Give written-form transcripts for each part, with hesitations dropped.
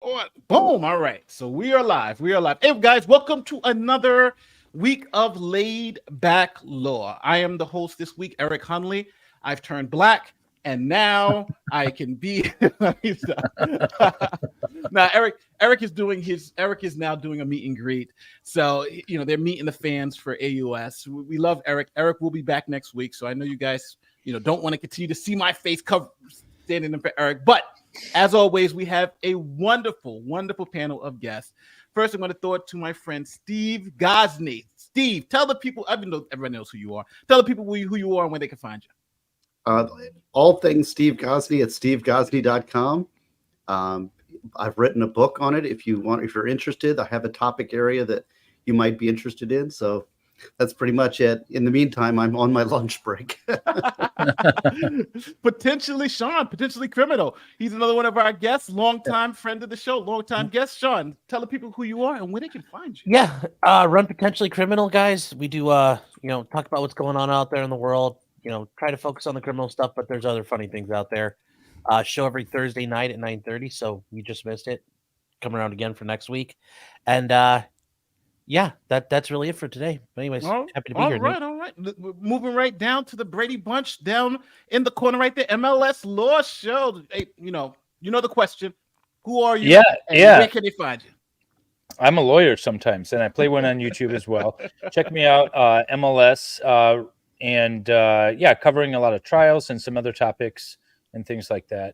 Record. Boom. All right. So we are live. We are live. Hey, guys, welcome to another week of Laid Back Law. I am the host this week, Eric Hunley. I've turned black, and now I can be. Now, Eric is now doing a meet and greet. So, they're meeting the fans for AUS. We love Eric. Eric will be back next week. So I know you guys, don't want to continue to see my face standing in for Eric, but as always, we have a wonderful, wonderful panel of guests. First, I'm going to throw it to my friend Steve Gosney. Steve, tell the people, even though everyone knows who you are, tell the people who you are and where they can find you. All things Steve Gosney at stevegosney.com. I've written a book on it. If you're interested, I have a topic area that you might be interested in. So that's pretty much it. In the meantime, I'm on my lunch break. Potentially Sean, potentially criminal. He's another one of our guests, longtime friend of the show, longtime guest. Sean, tell the people who you are and where they can find you. Yeah, run Potentially Criminal, guys. We do, talk about what's going on out there in the world. Try to focus on the criminal stuff, but there's other funny things out there. Show every Thursday night at 9:30, so you just missed it. Come around again for next week. And yeah, that's really it for today. But anyways, happy to be here. All right. Moving right down to the Brady Bunch down in the corner right there. MLS Law Show. Hey, you know the question. Who are you? Yeah. Where can they find you? I'm a lawyer sometimes, and I play one on YouTube as well. Check me out, MLS, and covering a lot of trials and some other topics and things like that.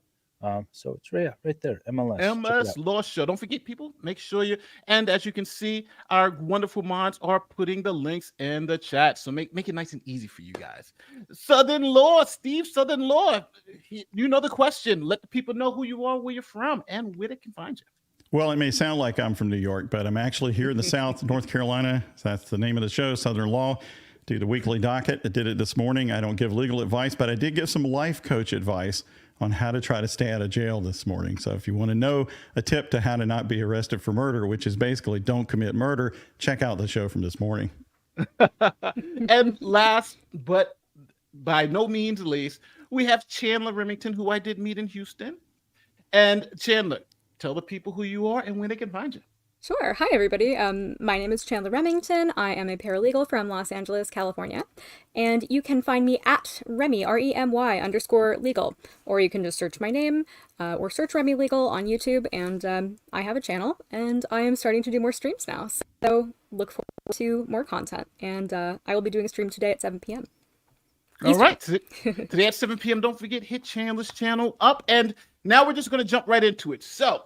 So it's right there, MLS. MLS Law Show. Don't forget, people, make sure and as you can see, our wonderful mods are putting the links in the chat. So make it nice and easy for you guys. Southern Law, Steve, Southern Law. You know the question. Let the people know who you are, where you're from, and where they can find you. Well, it may sound like I'm from New York, but I'm actually here in the South, North Carolina. That's the name of the show, Southern Law. Do the weekly docket. I did it this morning. I don't give legal advice, but I did give some life coach advice on how to try to stay out of jail this morning. So if you want to know a tip to how to not be arrested for murder, which is basically don't commit murder, check out the show from this morning. And last, but by no means least, we have Chandler Remington, who I did meet in Houston. And Chandler, tell the people who you are and where they can find you. Sure. Hi, everybody. My name is Chandler Remington. I am a paralegal from Los Angeles, California. And you can find me at Remy, REMY_legal. Or you can just search my name or search Remy Legal on YouTube. And I have a channel and I am starting to do more streams now. So look forward to more content. And I will be doing a stream today at 7 p.m. All right. Today at 7 p.m. Don't forget, hit Chandler's channel up. And now we're just going to jump right into it. So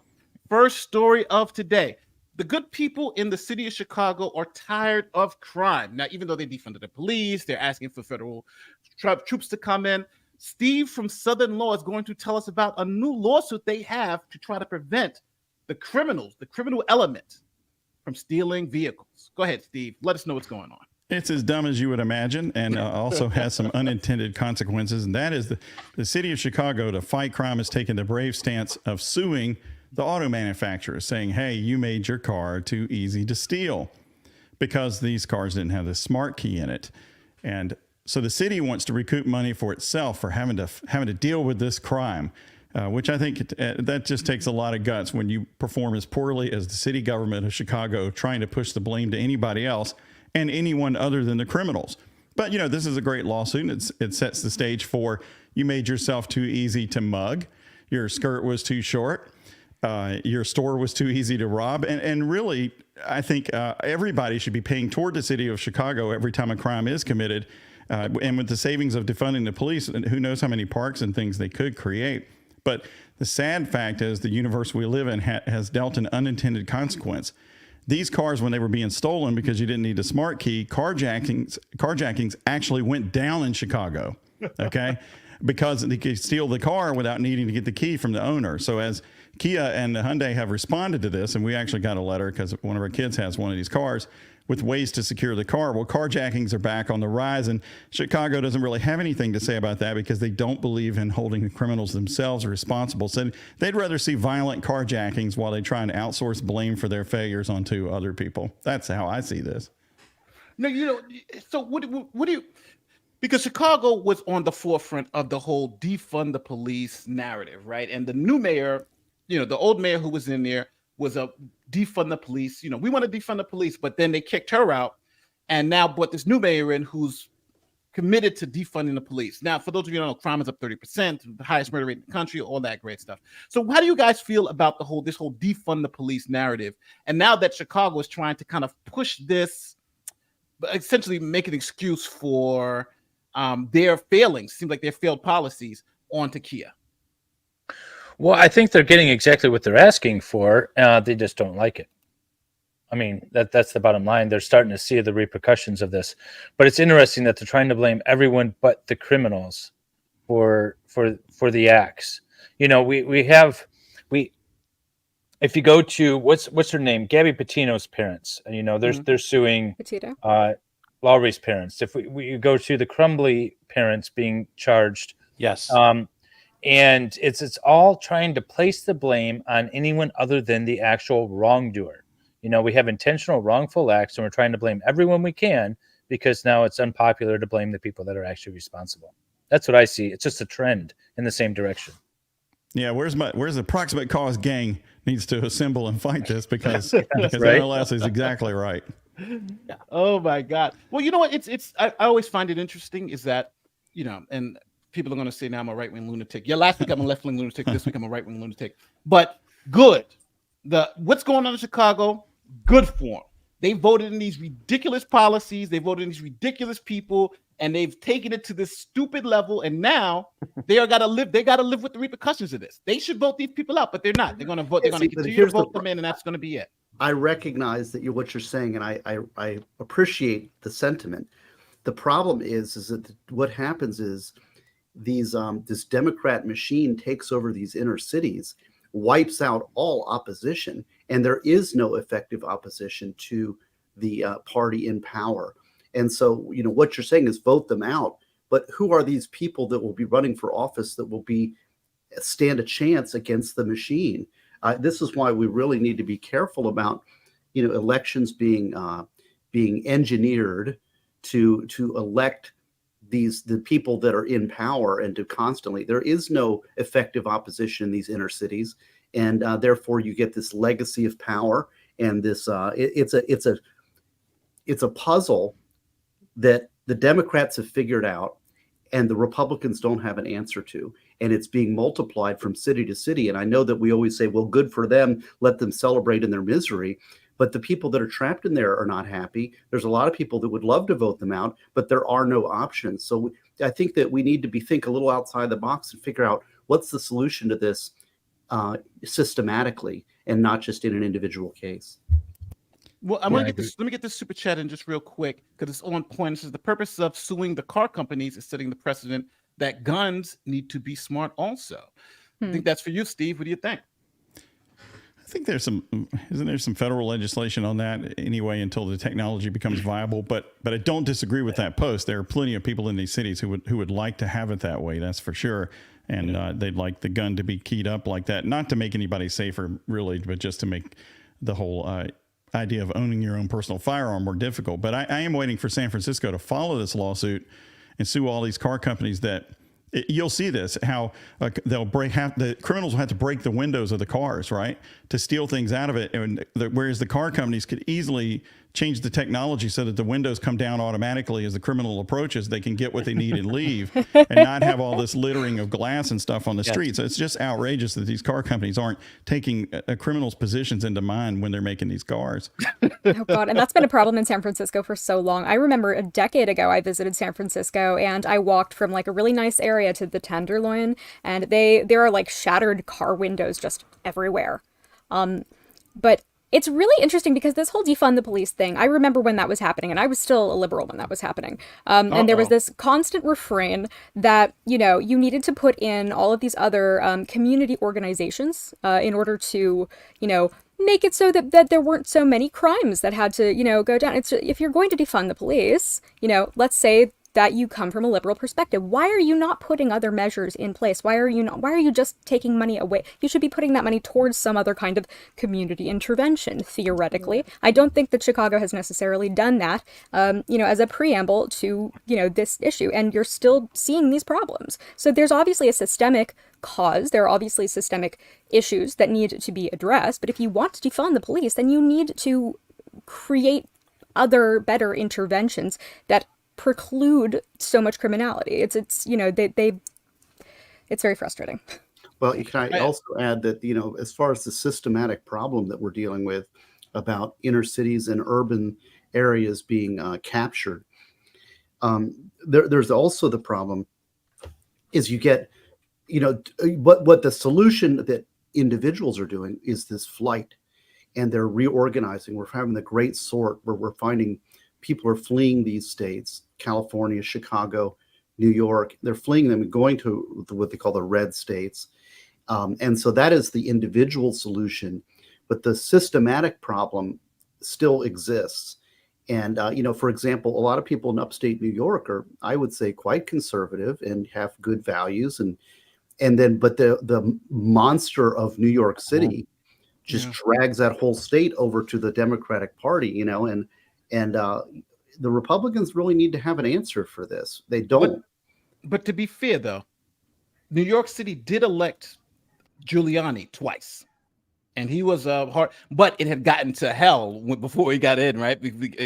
first story of today. The good people in the city of Chicago are tired of crime. Now, even though they defunded the police, they're asking for federal troops to come in. Steve from Southern Law is going to tell us about a new lawsuit they have to try to prevent the criminal element from stealing vehicles. Go ahead, Steve. Let us know what's going on. It's as dumb as you would imagine, and also has some unintended consequences. And that is the city of Chicago, to fight crime, has taken the brave stance of suing the auto manufacturers, saying, hey, you made your car too easy to steal because these cars didn't have the smart key in it. And so the city wants to recoup money for itself for having to deal with this crime, which I think that just takes a lot of guts when you perform as poorly as the city government of Chicago, trying to push the blame to anybody else and anyone other than the criminals. But, this is a great lawsuit. It sets the stage for, you made yourself too easy to mug. Your skirt was too short. Your store was too easy to rob. And really, I think everybody should be paying toward the city of Chicago every time a crime is committed. And with the savings of defunding the police, who knows how many parks and things they could create. But the sad fact is the universe we live in has dealt an unintended consequence. These cars, when they were being stolen because you didn't need a smart key, carjackings actually went down in Chicago, okay? Because they could steal the car without needing to get the key from the owner. So as Kia and Hyundai have responded to this, and we actually got a letter because one of our kids has one of these cars, with ways to secure the car. Well, carjackings are back on the rise, and Chicago doesn't really have anything to say about that because they don't believe in holding the criminals themselves responsible. So they'd rather see violent carjackings while they try and outsource blame for their failures onto other people. That's how I see this. No, so what do you... Because Chicago was on the forefront of the whole defund the police narrative, right? And the new mayor, the old mayor who was in there, was a defund the police. You know, we want to defund the police, but then they kicked her out, and now brought this new mayor in who's committed to defunding the police. Now, for those of you who don't know, crime is up 30%, the highest murder rate in the country, all that great stuff. So how do you guys feel about this whole defund the police narrative? And now that Chicago is trying to kind of push this, essentially make an excuse for their failings, seems like their failed policies, onto Kia. Well, I think they're getting exactly what they're asking for. They just don't like it. I mean, that's the bottom line. They're starting to see the repercussions of this. But it's interesting that they're trying to blame everyone but the criminals for the acts. You know, if you go to what's her name, Gabby Petito's parents, and you know, they're suing Petito. Lowry's parents. If we go to the Crumbly parents being charged, Yes. and it's all trying to place the blame on anyone other than the actual wrongdoer. You know, we have intentional wrongful acts, and we're trying to blame everyone we can because now it's unpopular to blame the people that are actually responsible. That's what I see. It's just a trend in the same direction. Yeah, where's the proximate cause gang needs to assemble and fight this because Right. MLS is exactly right. Yeah. Oh my God. Well, you know what? I always find it interesting is that, you know, and people are going to say now I'm a right-wing lunatic. Yeah, last week I'm a left-wing lunatic. This week I'm a right-wing lunatic. But good. What's going on in Chicago? Good for them. They voted in these ridiculous policies. They voted in these ridiculous people, and they've taken it to this stupid level. And now they got to live. They got to live with the repercussions of this. They should vote these people out, but they're not. They're going to vote. They're going to continue to vote them in, and that's going to be it. I recognize that what you're saying, and I appreciate the sentiment. The problem is that what happens is this Democrat machine takes over these inner cities, wipes out all opposition, and there is no effective opposition to the party in power. And so, you know, what you're saying is vote them out. But who are these people that will be running for office that will stand a chance against the machine? This is why we really need to be careful about, you know, elections being engineered to elect the people that are in power and to constantly. There is no effective opposition in these inner cities, and therefore you get this legacy of power and this. It's a puzzle that the Democrats have figured out, and the Republicans don't have an answer to. And it's being multiplied from city to city. And I know that we always say, well, good for them, let them celebrate in their misery. But the people that are trapped in there are not happy. There's a lot of people that would love to vote them out, but there are no options. So I think that we need to think a little outside the box and figure out what's the solution to this systematically and not just in an individual case. Well, I'm gonna get this. Let me get this super chat in just real quick because it's on point. This is the purpose of suing the car companies is setting the precedent that guns need to be smart also. I think that's for you, Steve. What do you think? I think isn't there some federal legislation on that anyway until the technology becomes viable? But I don't disagree with that post. There are plenty of people in these cities who would like to have it that way. That's for sure. And they'd like the gun to be keyed up like that, not to make anybody safer really, but just to make the whole idea of owning your own personal firearm more difficult. But I am waiting for San Francisco to follow this lawsuit and sue all these car companies that you'll see this, how the criminals will have to break the windows of the cars, right, to steal things out of it. And whereas the car companies could easily change the technology so that the windows come down automatically as the criminal approaches, they can get what they need and leave and not have all this littering of glass and stuff on the street. So it's just outrageous that these car companies aren't taking a criminal's positions into mind when they're making these cars. Oh God, and that's been a problem in San Francisco for so long. I remember a decade ago I visited San Francisco and I walked from like a really nice area to the Tenderloin, and there are like shattered car windows just everywhere. But it's really interesting because this whole defund the police thing, I remember when that was happening, and I was still a liberal when that was happening. And there was this constant refrain that, you know, you needed to put in all of these other community organizations in order to, you know, make it so that there weren't so many crimes that had to, you know, go down. If you're going to defund the police, you know, let's say that you come from a liberal perspective. Why are you not putting other measures in place? Why are you just taking money away? You should be putting that money towards some other kind of community intervention, theoretically. I don't think that Chicago has necessarily done that, as a preamble to, this issue. And you're still seeing these problems. So there's obviously a systemic cause. There are obviously systemic issues that need to be addressed. But if you want to defund the police, then you need to create other better interventions that preclude so much criminality. It's very frustrating. Well, can I also add that, as far as the systematic problem that we're dealing with about inner cities and urban areas being captured, there's also the problem is you get, what the solution that individuals are doing is this flight, and they're reorganizing. We're having the great sort where we're finding people are fleeing these states, California, Chicago, New York. They're fleeing them and going to what they call the red states. And so that is the individual solution, but the systematic problem still exists. And, for example, a lot of people in upstate New York are, I would say, quite conservative and have good values. But the monster of New York City just drags that whole state over to the Democratic Party, and the Republicans really need to have an answer for this. They don't. But to be fair, though, New York City did elect Giuliani twice, and he was hard, but it had gotten to hell before he got in, right?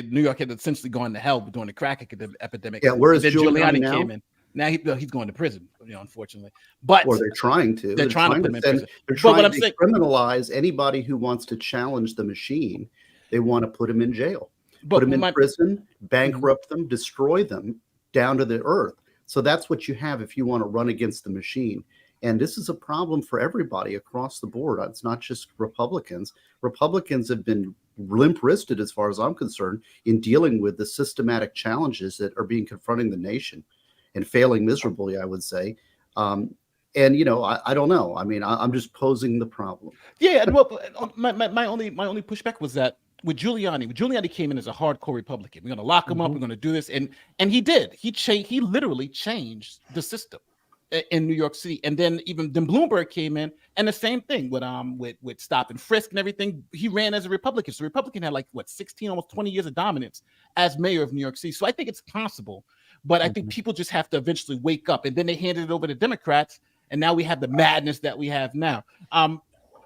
New York had essentially gone to hell during the crack epidemic. Yeah, where is Giuliani now? Came in. Now he's going to prison, unfortunately. But they're trying to. They're trying to put him in prison. They're trying to criminalize anybody who wants to challenge the machine. They want to put him in jail, put him in prison, bankrupt them, destroy them down to the earth. So that's what you have if you want to run against the machine. And this is a problem for everybody across the board. It's not just Republicans. Republicans have been limp-wristed, as far as I'm concerned, in dealing with the systematic challenges that are being confronting the nation, and failing miserably, I would say. I don't know. I mean, I'm just posing the problem. Yeah, well, my only pushback was that with Giuliani came in as a hardcore Republican. We're going to lock him up. We're going to do this, and he did. He literally changed the system in New York City. And then Bloomberg came in, and the same thing with stop and frisk and everything. He ran as a Republican. So Republican had 16, almost 20 years of dominance as mayor of New York City. So I think it's possible. But I think people just have to eventually wake up, and then they handed it over to Democrats, and now we have the madness that we have now.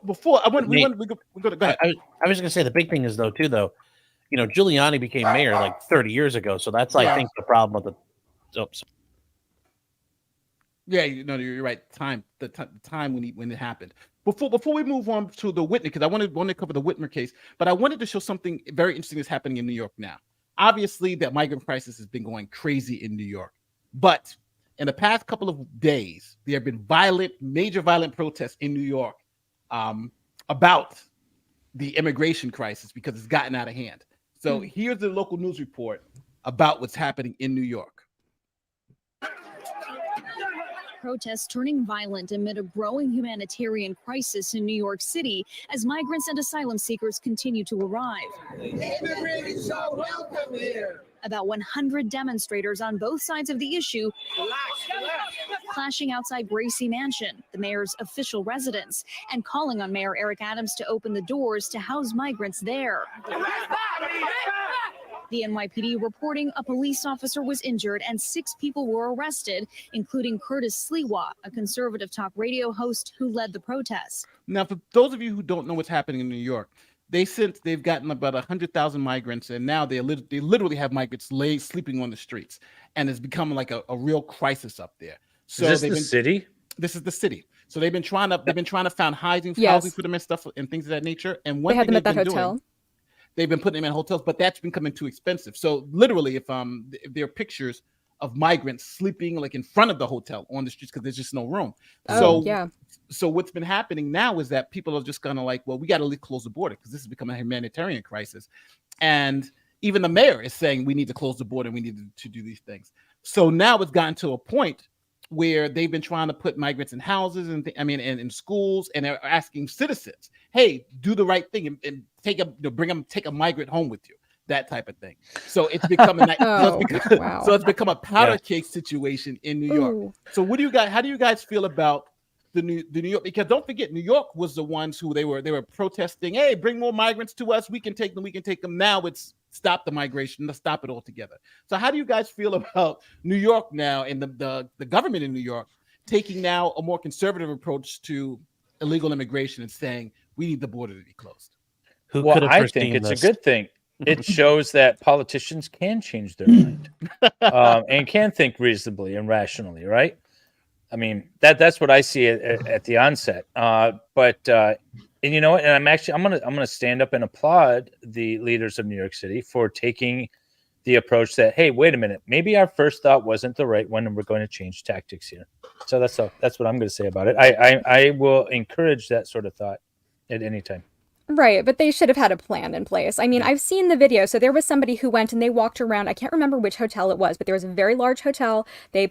Before I went, we're going to go ahead. I was going to say the big thing is though, Giuliani became mayor 30 years ago, so that's I think the problem with the. Oops. Yeah, you're right. The time when it happened. Before we move on to the Whitney, because I wanted to cover the Whitmer case, but I wanted to show something very interesting that's happening in New York now. Obviously, that migrant crisis has been going crazy in New York, but in the past couple of days, there have been major violent protests in New York about the immigration crisis because it's gotten out of hand. So here's the local news report about what's happening in New York. Protests turning violent amid a growing humanitarian crisis in New York City as migrants and asylum seekers continue to arrive. Immigrants are welcome here. About 100 demonstrators on both sides of the issue clashing outside Gracie Mansion, the mayor's official residence, and calling on Mayor Eric Adams to open the doors to house migrants there. The NYPD reporting a police officer was injured and 6 people were arrested, including Curtis Sliwa, a conservative talk radio host who led the protests. Now, for those of you who don't know what's happening in New York, they've gotten about 100,000 migrants, and now they literally have migrants sleeping on the streets, and it's become like a real crisis up there. So is this the city? This is the city. So they've been trying to find housing for them and stuff and things of that nature. And one they had thing them at that hotel. They've been putting them in hotels, but that's becoming too expensive. So literally, if there are pictures of migrants sleeping in front of the hotel on the streets because there's just no room. So what's been happening now is that people are just kind of well, we got to close the border because this is becoming a humanitarian crisis. And even the mayor is saying we need to close the border and we need to do these things. So now it's gotten to a point where they've been trying to put migrants in houses and in schools, and they're asking citizens, hey, do the right thing and take a migrant home with you. that type of thing. So it's become a Oh, wow. so it's become a powder Yeah. cake situation in New York. Ooh. So what do you guys? How do you guys feel about the New York? Because don't forget, New York was the ones who they were protesting. Hey, bring more migrants to us. We can take them. We can take them. Now it's stop the migration. Let's stop it altogether. So how do you guys feel about New York now and the government in New York taking now a more conservative approach to illegal immigration and saying we need the border to be closed? Who Well, could have I foreseen think it's this? a good thing. It shows that politicians can change their mind and can think reasonably and rationally, right? I mean, that's what I see at the onset. And you know what? And I'm gonna stand up and applaud the leaders of New York City for taking the approach that, hey, wait a minute, maybe our first thought wasn't the right one, and we're going to change tactics here. So that's what I'm going to say about it. I will encourage that sort of thought at any time. Right, but they should have had a plan in place. I mean, I've seen the video. So there was somebody who went and they walked around. I can't remember which hotel it was, but there was a very large hotel. They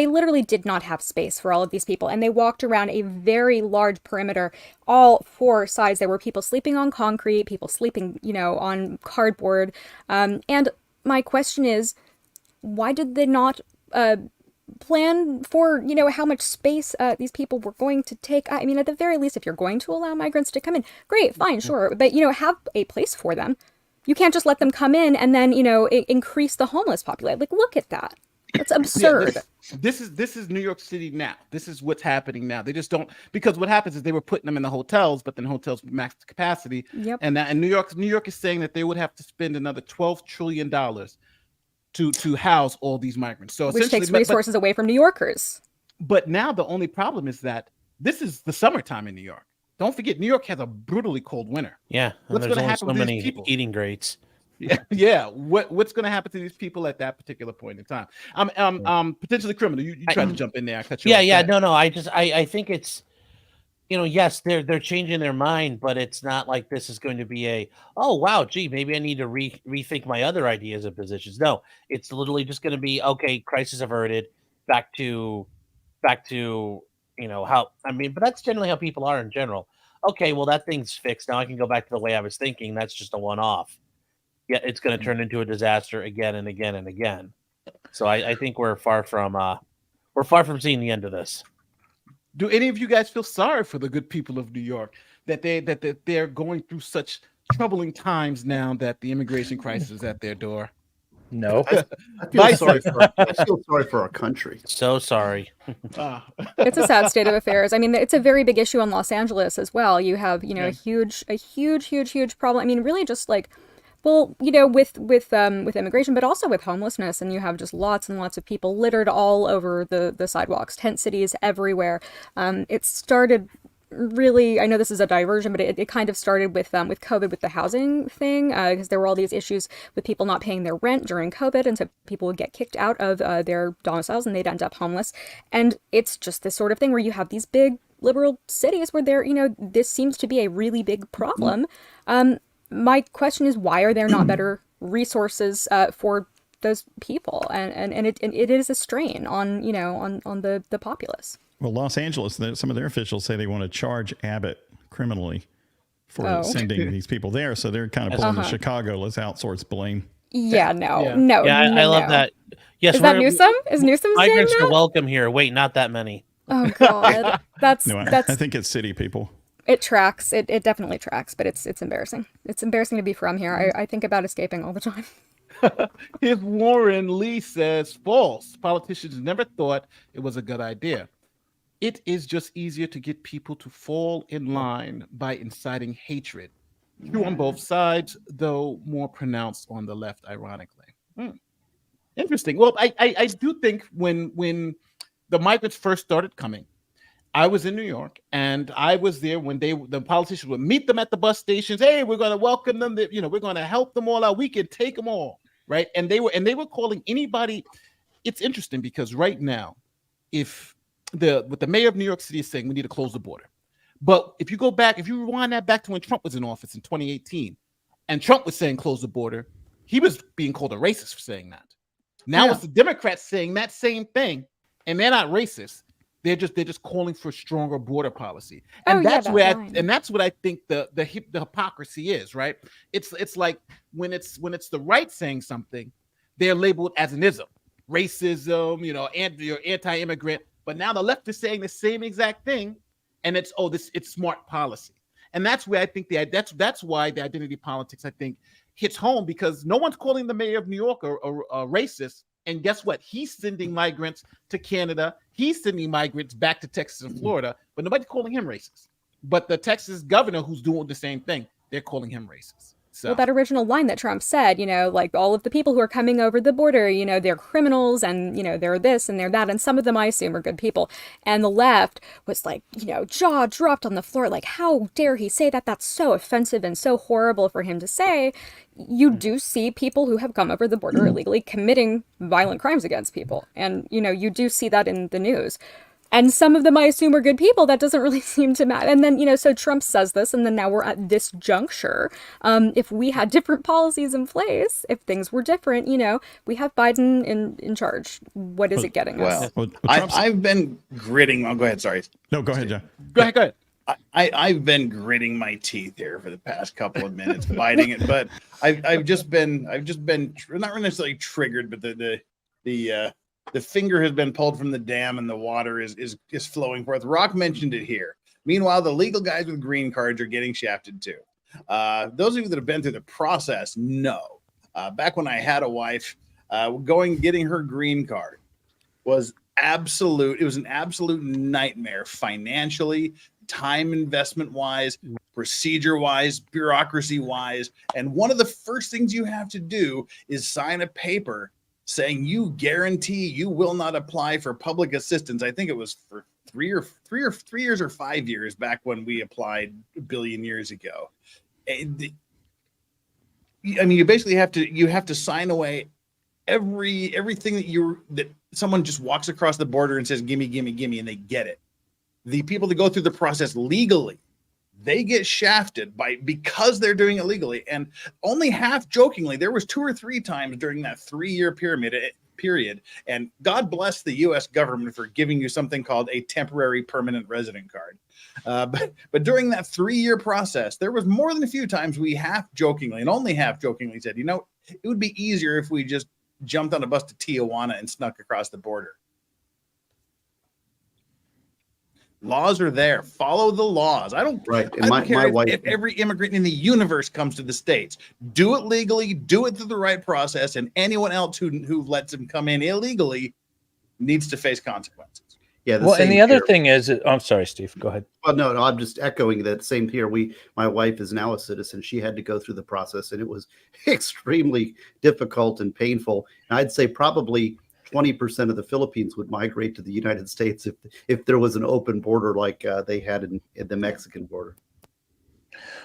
literally did not have space for all of these people, and they walked around a very large perimeter, all four sides. There were people sleeping on concrete, people sleeping, on cardboard. And my question is, why did they not plan for how much space these people were going to take? I mean, at the very least, if you're going to allow migrants to come in, great, fine, sure, but have a place for them. You can't just let them come in and then increase the homeless population. Like, look at that. That's absurd. This is New York City now. This is what's happening now. They just don't, because what happens is they were putting them in the hotels, but then hotels maxed capacity. Yep. And New York is saying that they would have to spend another $12 trillion to house all these migrants. So which takes resources away from New Yorkers. But now the only problem is that this is the summertime in New York. Don't forget, New York has a brutally cold winter. Yeah, What's there's going to only happen so to many these people? eating greats. Yeah. What's going to happen to these people at that particular point in time? Potentially criminal. You tried to jump in there. I cut you off. Yeah. No. I think it's, yes, they're changing their mind, but it's not like this is going to be oh wow, gee, maybe I need to rethink my other ideas and positions. No, it's literally just going to be, okay, crisis averted, back to how, I mean, but that's generally how people are in general. Okay, well, that thing's fixed. Now I can go back to the way I was thinking. That's just a one-off. Yeah, it's going to turn into a disaster again and again and again. So I think we're far from seeing the end of this. Do any of you guys feel sorry for the good people of New York that they're going through such troubling times now that the immigration crisis is at their door? No. I feel sorry for our country. So sorry. It's a sad state of affairs. I mean, it's a very big issue in Los Angeles as well. You have, a huge problem. I mean, really just like, well, with immigration, but also with homelessness, and you have just lots and lots of people littered all over the sidewalks, tent cities everywhere. It started really, I know this is a diversion, but it kind of started with COVID, with the housing thing, because there were all these issues with people not paying their rent during COVID, and so people would get kicked out of their domiciles and they'd end up homeless. And it's just this sort of thing where you have these big liberal cities where this seems to be a really big problem. My question is, why are there not better resources for those people? And it is a strain on the populace. Well, Los Angeles, some of their officials say they want to charge Abbott criminally for sending these people there. So they're kind of pulling the Chicago, let's outsource blame. Yeah, I love that. Yes, is that Newsom? Is Newsom saying migrants that? are welcome here. Wait, not that many. Oh God, that's I think it's city people. It tracks. It definitely tracks, but it's embarrassing. It's embarrassing to be from here. I think about escaping all the time. Here's Warren Lee says, false. Politicians never thought it was a good idea. It is just easier to get people to fall in line by inciting hatred. True on both sides, though more pronounced on the left, ironically. Interesting. Well, I do think when the migrants first started coming, I was in New York, and I was there when the politicians would meet them at the bus stations. Hey, we're going to welcome them. We're going to help them all out. We can take them all, right? And they were calling anybody. It's interesting because right now, what the mayor of New York City is saying, we need to close the border. But if you rewind that back to when Trump was in office in 2018, and Trump was saying close the border, he was being called a racist for saying that. Now it's the Democrats saying that same thing, and they're not racist. They're just calling for stronger border policy, Oh, and yeah, that's that where line. and that's what I think the hypocrisy is, right? It's like when it's the right saying something, they're labeled as an ism, racism, and you're anti-immigrant. But now the left is saying the same exact thing, and it's smart policy, and that's where I think that's why the identity politics, I think, hits home, because no one's calling the mayor of New York a racist. And guess what? He's sending migrants to Canada. He's sending migrants back to Texas and Florida, but nobody's calling him racist. But the Texas governor, who's doing the same thing, they're calling him racist. So Well, that original line that Trump said, like all of the people who are coming over the border, they're criminals and, they're this and they're that. And some of them, I assume, are good people. And the left was like, jaw dropped on the floor. Like, how dare he say that? That's so offensive and so horrible for him to say. You do see people who have come over the border illegally committing violent crimes against people. And, you do see that in the news. And some of them, I assume, are good people. That doesn't really seem to matter. And then, so Trump says this, and then now we're at this juncture. If we had different policies in place, if things were different, we have Biden in charge. What is it getting us? Well, I've been gritting. Oh, go ahead. Sorry. No, go ahead, John. go ahead. I've been gritting my teeth here for the past couple of minutes, biting it. But I've just been not necessarily triggered, but the finger has been pulled from the dam and the water is flowing forth. Rock mentioned it here. Meanwhile, the legal guys with green cards are getting shafted too. Those of you that have been through the process know. Back when I had a wife, getting her green card was absolute. It was an absolute nightmare financially, time investment wise, procedure wise, bureaucracy wise. And one of the first things you have to do is sign a paper saying you guarantee you will not apply for public assistance. I think it was for 3 years or 5 years back when we applied a billion years ago. I mean, you basically have to sign away everything that someone just walks across the border and says, gimme, gimme, gimme, and they get it. The people that go through the process legally, they get shafted because they're doing it legally. And only half jokingly, there was 2 or 3 times during that 3-year period. And God bless the U.S. government for giving you something called a temporary permanent resident card. But during that 3-year process, there was more than a few times we half jokingly and only half jokingly said, it would be easier if we just jumped on a bus to Tijuana and snuck across the border. Laws are there. Follow the laws. I don't care if every immigrant in the universe comes to the States. Do it legally, do it through the right process, and anyone else who lets them come in illegally needs to face consequences. Yeah. And the other thing is, I'm sorry, Steve, go ahead. Well, no, I'm just echoing that. Same here. My wife is now a citizen. She had to go through the process, and it was extremely difficult and painful. And I'd say probably 20% of the Philippines would migrate to the United States if there was an open border like they had in the Mexican border.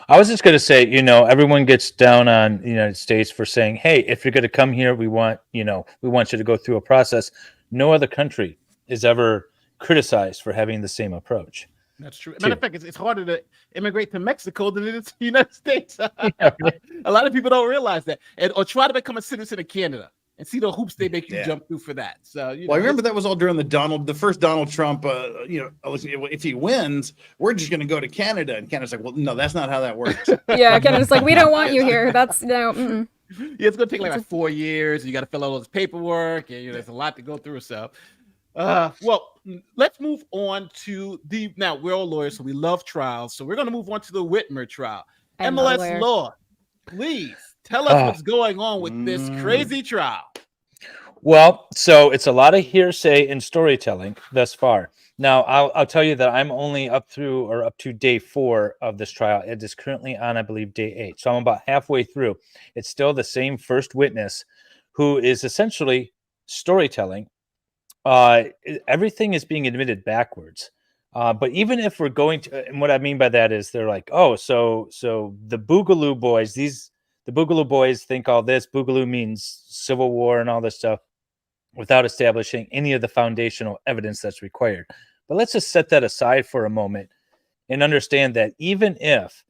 I was just going to say, everyone gets down on the United States for saying, hey, if you're going to come here, we want you to go through a process. No other country is ever criticized for having the same approach. That's true. Matter of fact, it's harder to immigrate to Mexico than it is to the United States. A lot of people don't realize that, or try to become a citizen of Canada and see the hoops they make you jump through for that. So, I remember that was all during the first Donald Trump. If he wins, we're just going to go to Canada, and Canada's like, well, no, that's not how that works. Yeah, Canada's like, we don't want you here. That's no. Mm-mm. Yeah, it's going to take like 4 years. You got to fill out all this paperwork, and there's a lot to go through. So, well, let's move on to now we're all lawyers, so we love trials. So we're going to move on to the Whitmer trial. MLS Law, please tell us what's going on with this crazy trial. Well, so it's a lot of hearsay and storytelling thus far. Now, I'll tell you that I'm only up to day 4 of this trial. It is currently on, I believe, day 8. So I'm about halfway through. It's still the same first witness who is essentially storytelling. Everything is being admitted backwards. But even if we're going to, and what I mean by that is they're like, oh, so the Boogaloo boys, the Boogaloo boys think all this. Boogaloo means Civil War and all this stuff without establishing any of the foundational evidence that's required. But let's just set that aside for a moment and understand that even if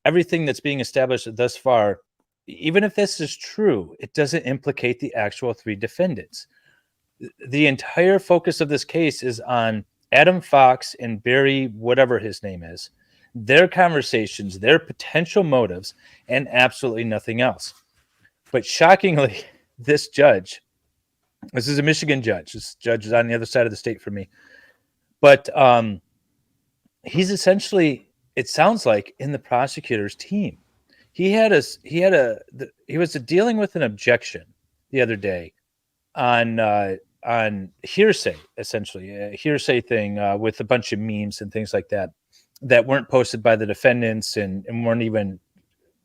everything that's being established thus far, even if this is true, it doesn't implicate the actual 3 defendants. the entire focus of this case is on Adam Fox and Barry, whatever his name is, their conversations, their potential motives, and absolutely nothing else. But shockingly, this is a Michigan judge. This judge is on the other side of the state for me. But he's essentially, it sounds like, in the prosecutor's team. He was dealing with an objection the other day on hearsay, essentially a hearsay thing with a bunch of memes and things like that weren't posted by the defendants and weren't even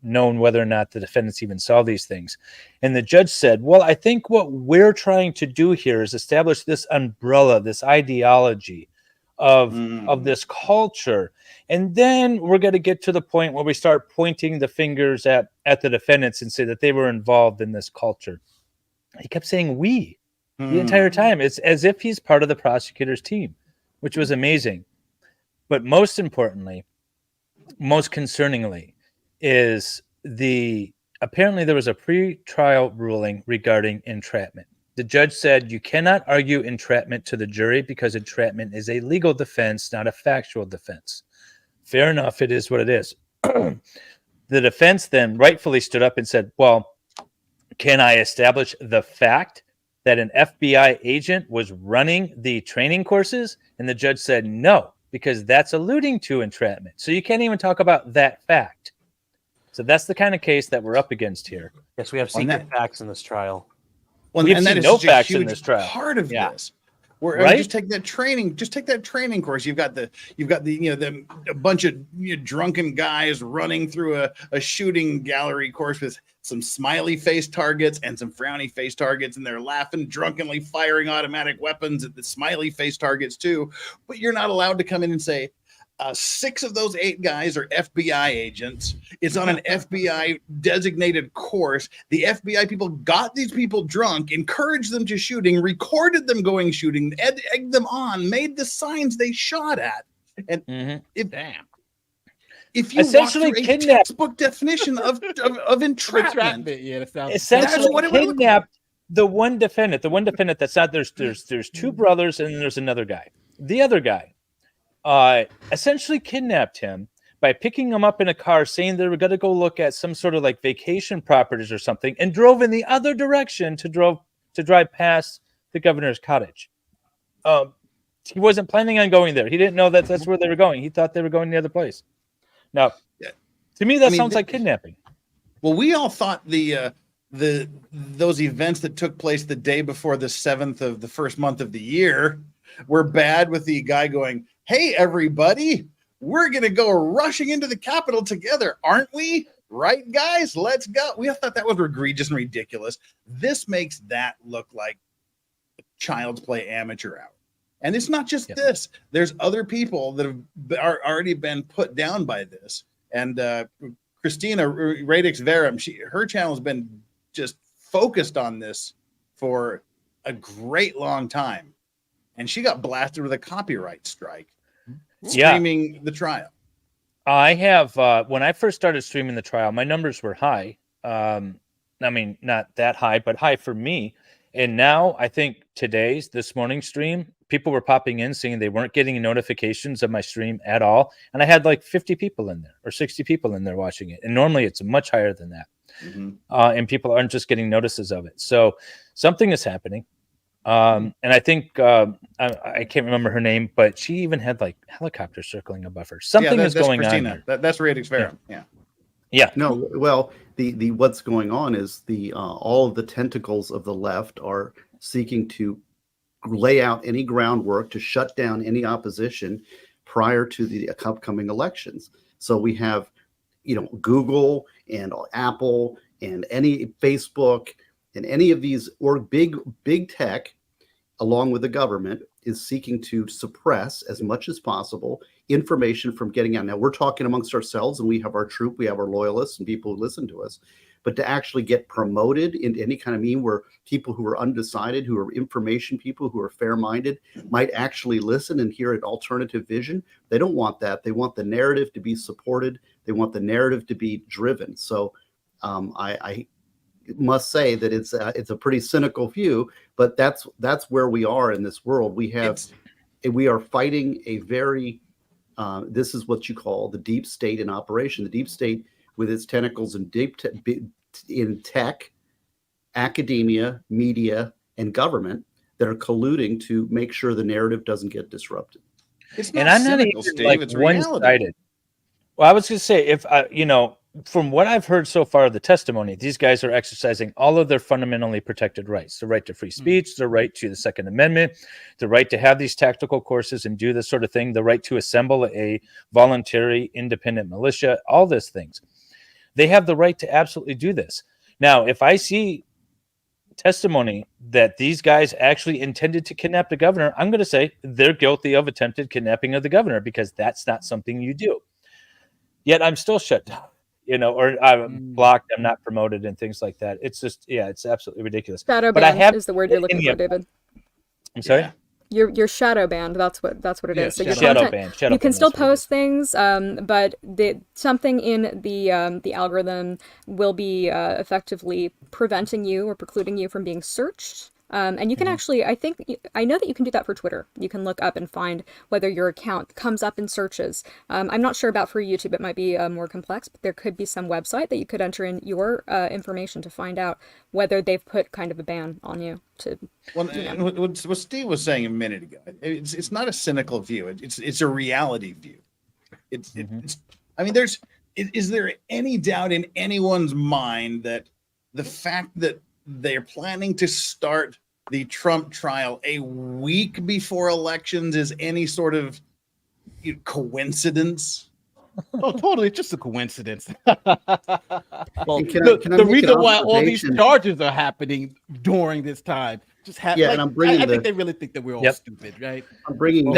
known whether or not the defendants even saw these things. And the judge said, well, I think what we're trying to do here is establish this umbrella, this ideology of this culture. And then we're going to get to the point where we start pointing the fingers at the defendants and say that they were involved in this culture. He kept saying we the entire time. It's as if he's part of the prosecutor's team, which was amazing. But most importantly, most concerningly, is apparently there was a pre-trial ruling regarding entrapment. The judge said you cannot argue entrapment to the jury because entrapment is a legal defense, not a factual defense. Fair enough, it is what it is. The defense then rightfully stood up and said, well, can I establish the fact that an FBI agent was running the training courses? And the judge said no, because that's alluding to entrapment. So you can't even talk about that fact. So that's the kind of case that we're up against here. Yes, we have secret facts in this trial. Well, We've and seen that is no such a facts in huge this trial. part of this. Where Right? just take that training course. You've got the a bunch of drunken guys running through a shooting gallery course with some smiley face targets and some frowny face targets, and they're laughing drunkenly, firing automatic weapons at the smiley face targets too. But you're not allowed to come in and say 6 of those 8 guys are FBI agents. It's on an FBI designated course. The FBI people got these people drunk, encouraged them to shooting, recorded them going shooting, egged them on, made the signs they shot at. And if you Essentially walk through a kidnapped- textbook definition of entrapment, Yeah, that sounds Essentially what it would look like. kidnapped the one defendant that's not, there's 2 brothers and then there's another guy. The other guy essentially kidnapped him by picking him up in a car, saying they were going to go look at some sort of like vacation properties or something, and drove in the other direction to drive past the governor's cottage. He wasn't planning on going there. He didn't know that's where they were going. He thought they were going the other place. Now, to me, that sounds like kidnapping. Well, we all thought those events that took place the day before the 7th of the first month of the year were bad, with the guy going, hey, everybody, we're going to go rushing into the Capitol together, aren't we? Right, guys? Let's go. We all thought that was egregious and ridiculous. This makes that look like child's play amateur hour. And it's not just this. There's other people that are already been put down by this. And Christina Radix Verum, her channel has been just focused on this for a great long time. And she got blasted with a copyright strike streaming the trial. I have, when I first started streaming the trial, my numbers were high. I mean, not that high, but high for me. And now I think this morning stream, people were popping in saying they weren't getting notifications of my stream at all. And I had like 50 people in there or 60 people in there watching it. And normally it's much higher than that. And people aren't just getting notices of it. So something is happening. And I think I can't remember her name, but she even had like helicopters circling above her. Something is going Christina. on. That's Radix Verum. Yeah. No, well, the what's going on is all of the tentacles of the left are seeking to lay out any groundwork to shut down any opposition prior to the upcoming elections. So we have, Google and Apple and any Facebook and any of these or big tech, along with the government, is seeking to suppress as much as possible information from getting out. Now, we're talking amongst ourselves, and we have our troop, we have our loyalists and people who listen to us. But to actually get promoted into any kind of mean where people who are undecided, who are information people, who are fair-minded, might actually listen and hear an alternative vision, they don't want that. They want the narrative to be supported. They want the narrative to be driven. So must say that it's a pretty cynical view, but that's where we are in this world. We are fighting a very this is what you call the deep state in operation. The deep state with its tentacles in in tech, academia, media, and government that are colluding to make sure the narrative doesn't get disrupted. It's And I'm not cynical, even Steve. like It's reality. one-sided. Well, I was going to say, if from what I've heard so far of the testimony, these guys are exercising all of their fundamentally protected rights: the right to free speech, the right to the Second Amendment, the right to have these tactical courses and do this sort of thing, the right to assemble a voluntary independent militia, all these things. They have the right to absolutely do this. Now, if I see testimony that these guys actually intended to kidnap the governor, I'm going to say they're guilty of attempted kidnapping of the governor, because that's not something you do. Yet I'm still shut down, or I'm blocked, I'm not promoted, and things like that. It's just, it's absolutely ridiculous. Shadow But I banned have is the word you're looking for, David. I'm sorry? Yeah. You're shadow banned. That's what it is. So your shadow content, ban. you can still post things, but something in the algorithm will be effectively preventing you or precluding you from being searched. And you can actually, I know that you can do that for Twitter. You can look up and find whether your account comes up in searches. I'm not sure about for YouTube. It might be more complex, but there could be some website that you could enter in your information to find out whether they've put kind of a ban on you. What Steve was saying a minute ago, it's not a cynical view. It's a reality view. It's I mean, is there any doubt in anyone's mind that the fact that they're planning to start the Trump trial a week before elections is any sort of coincidence? Oh, totally. It's just a coincidence. Well, The reason why all these charges are happening during this time just happen. Yeah, and I'm bringing I think they really think that we're all stupid, right? I'm bringing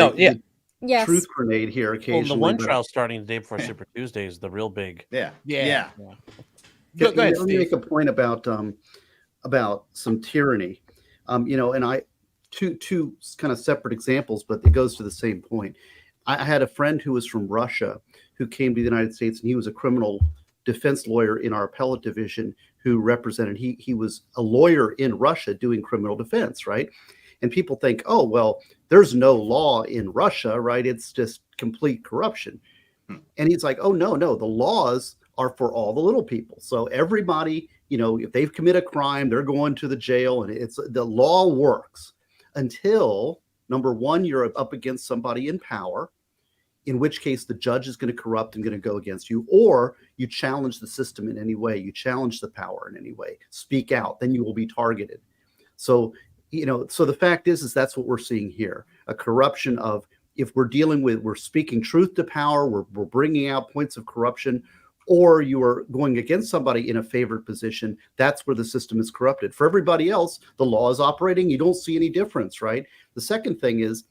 Yes. truth grenade here occasionally. Well, the one trial starting the day before Super Tuesday is the real big. Yeah. Go ahead, let me make a point about some tyranny. And I two kind of separate examples, but it goes to the same point. I had a friend who was from Russia who came to the United States, and he was a criminal defense lawyer in our appellate division who represented, he was a lawyer in Russia doing criminal defense, right? And people think, oh, well, there's no law in Russia, right? It's just complete corruption. And he's like, oh, no, the laws are for all the little people. So everybody, if they've committed a crime, they're going to the jail, and the law works until, number one, you're up against somebody in power, in which case the judge is going to corrupt and going to go against you, or you challenge the system in any way, you challenge the power in any way, speak out, then you will be targeted. So, so the fact is that's what we're seeing here, a corruption of, if we're speaking truth to power, we're bringing out points of corruption, or you are going against somebody in a favored position, that's where the system is corrupted. For everybody else, the law is operating. You don't see any difference, right? The second thing is,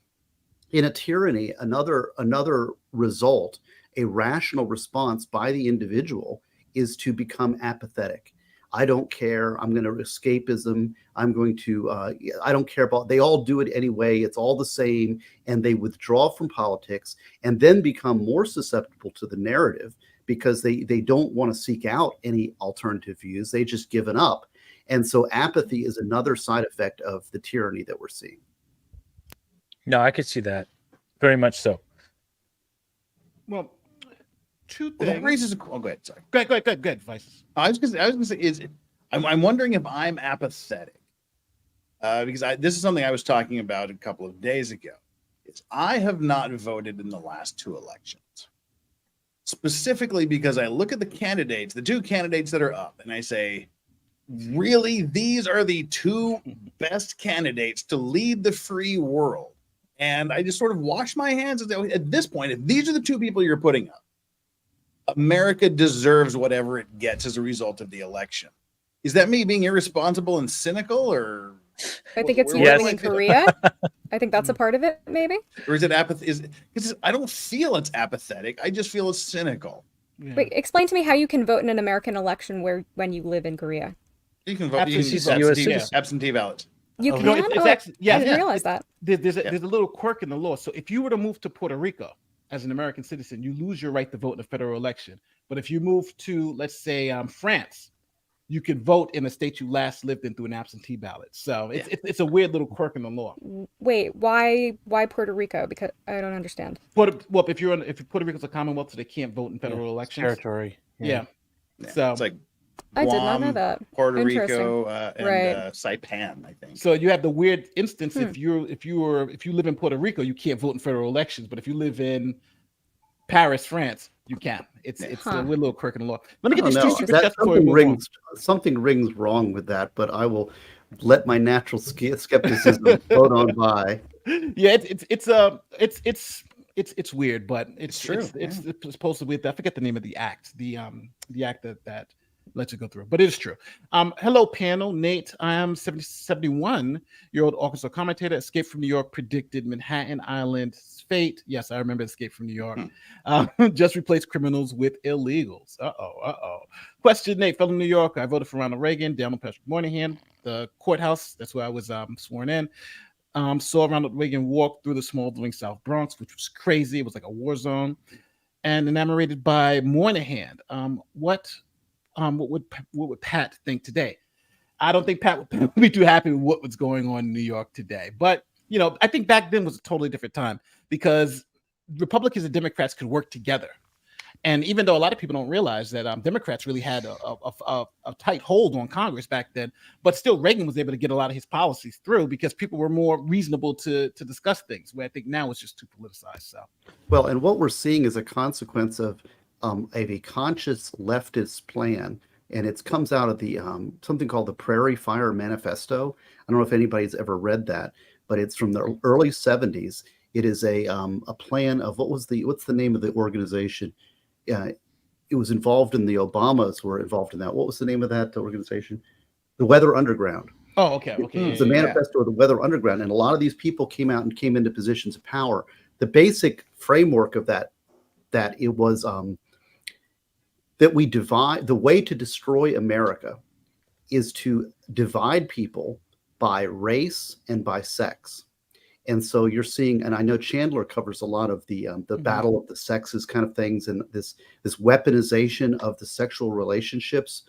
in a tyranny, another result, a rational response by the individual is to become apathetic. I don't care. I'm going to escapism. I'm going to, I don't care about, they all do it anyway. It's all the same. And they withdraw from politics and then become more susceptible to the narrative because they don't want to seek out any alternative views. They just given up. And so apathy is another side effect of the tyranny that we're seeing. No, I could see that. Very much so. Well, two things. Well, that raises go ahead. Sorry. Go ahead, Vices. I was gonna say, I'm wondering if I'm apathetic, because this is something I was talking about a couple of days ago. I have not voted in the last two elections, specifically because I look at the two candidates that are up, and I say, really, these are the two best candidates to lead the free world. And I just sort of wash my hands and say, at this point, if these are the two people you're putting up, America deserves whatever it gets as a result of the election. Is that me being irresponsible and cynical, or? I think it's you living in Korea. I think that's a part of it, maybe. Or is it apathy? I don't feel it's apathetic. I just feel it's cynical. Yeah. Wait, explain to me how you can vote in an American election when you live in Korea. You can vote. You can absentee ballots. You can? It's actually, I didn't realize that. There's a little quirk in the law. So if you were to move to Puerto Rico as an American citizen, you lose your right to vote in a federal election. But if you move to, let's say, France, you can vote in the state you last lived in through an absentee ballot. So it's a weird little quirk in the law. Wait, why Puerto Rico? Because I don't understand. Well, if Puerto Rico's a Commonwealth, so they can't vote in federal elections. Territory. Yeah. Yeah, So it's like I did not know Guam, that. Puerto Interesting. Rico, and Right. Saipan, I think. so you have the weird instance if you live in Puerto Rico, you can't vote in federal elections, but if you live in Paris, France, you can. It's Huh. a weird little quirk in the law. Let me I get don't these two know. super That chats before we move on. something rings wrong with that, but I will let my natural skepticism float on by. Yeah, it's weird, but it's true, it's supposed to be. I forget the name of the act, the act that lets you go through, but it is true. Hello panel, Nate. I am 71-year-old Arkansas commentator. Escaped from New York, predicted Manhattan Island's fate. Yes, I remember Escape from New York. Just replaced criminals with illegals. Question, Nate, fellow New York. I voted for Ronald Reagan, down on Patrick Moynihan. The courthouse, that's where I was sworn in. Saw Ronald Reagan walk through the smoldering South Bronx, which was crazy. It was like a war zone. And enamored by Moynihan. What would Pat think today? I don't think Pat would be too happy with what was going on in New York today. But I think back then was a totally different time because Republicans and Democrats could work together. And even though a lot of people don't realize that Democrats really had a tight hold on Congress back then, but still Reagan was able to get a lot of his policies through because people were more reasonable to discuss things, where I think now it's just too politicized. So, well, and what we're seeing is a consequence of a conscious leftist plan, and it comes out of the something called the Prairie Fire Manifesto. I don't know if anybody's ever read that, but it's from the early 70s. It is a plan of what's the name of the organization? It was involved in the Obamas were involved in that. What was the name of that organization? The Weather Underground. Oh, okay. It was the manifesto of the Weather Underground, and a lot of these people came into positions of power. The basic framework of that it was that we divide. The way to destroy America is to divide people by race and by sex. And so you're seeing, and I know Chandler covers a lot of the battle of the sexes kind of things, and this weaponization of the sexual relationships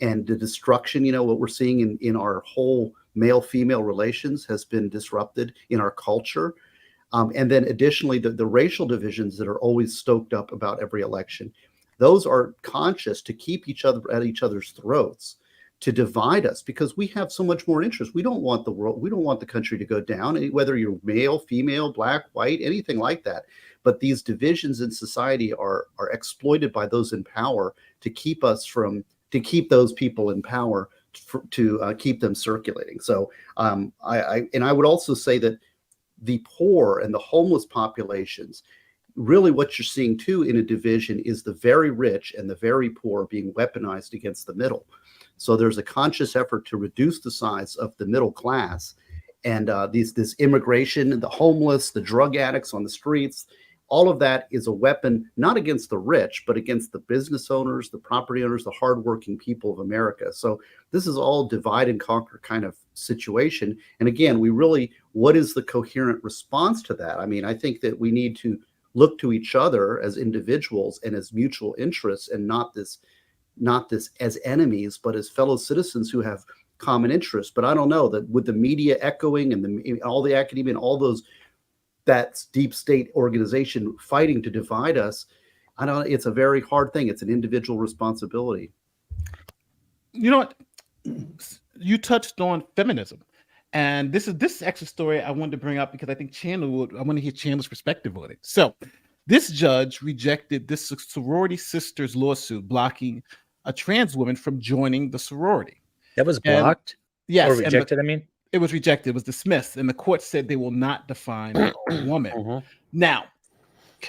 and the destruction. What we're seeing in our whole male-female relations has been disrupted in our culture. And then additionally, the racial divisions that are always stoked up about every election, those are conscious to keep each other at each other's throats, to divide us, because we have so much more interest. We don't want the world, we don't want the country to go down, whether you're male, female, black, white, anything like that. But these divisions in society are exploited by those in power to keep those people in power, to keep them circulating. So I would also say that the poor and the homeless populations, really what you're seeing too in a division is the very rich and the very poor being weaponized against the middle. So there's a conscious effort to reduce the size of the middle class, and this immigration, the homeless, the drug addicts on the streets, all of that is a weapon, not against the rich, but against the business owners, the property owners, the hardworking people of America. So this is all divide and conquer kind of situation. And again, what is the coherent response to that? I mean, I think that we need to look to each other as individuals and as mutual interests, and not this as enemies, but as fellow citizens who have common interests. But I don't know that with the media echoing and all the academia and all those, that's deep state organization fighting to divide us. It's a very hard thing. It's an individual responsibility. You know what? You touched on feminism. And this is actually a story I wanted to bring up because I think I want to hear Chandler's perspective on it. So this judge rejected this sorority sister's lawsuit blocking a trans woman from joining the sorority. That was blocked? Yes. Or rejected, I mean? It was rejected. It was dismissed. And the court said they will not define a woman. Now,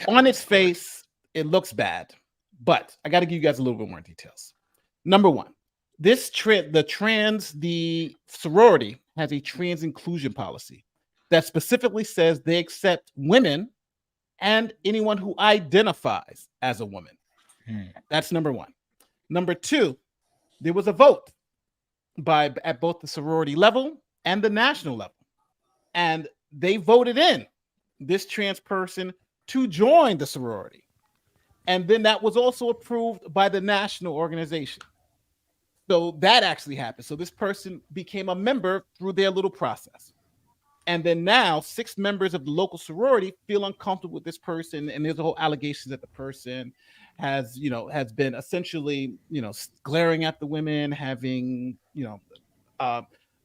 on its face, it looks bad. But I got to give you guys a little bit more details. Number one, the sorority has a trans inclusion policy that specifically says they accept women and anyone who identifies as a woman. That's number one. Number two, there was a vote at both the sorority level and the national level, and they voted in this trans person to join the sorority. And then that was also approved by the national organization. So that actually happened. So this person became a member through their little process. And then now 6 members of the local sorority feel uncomfortable with this person. And there's a whole allegation that the person has been essentially, glaring at the women, having,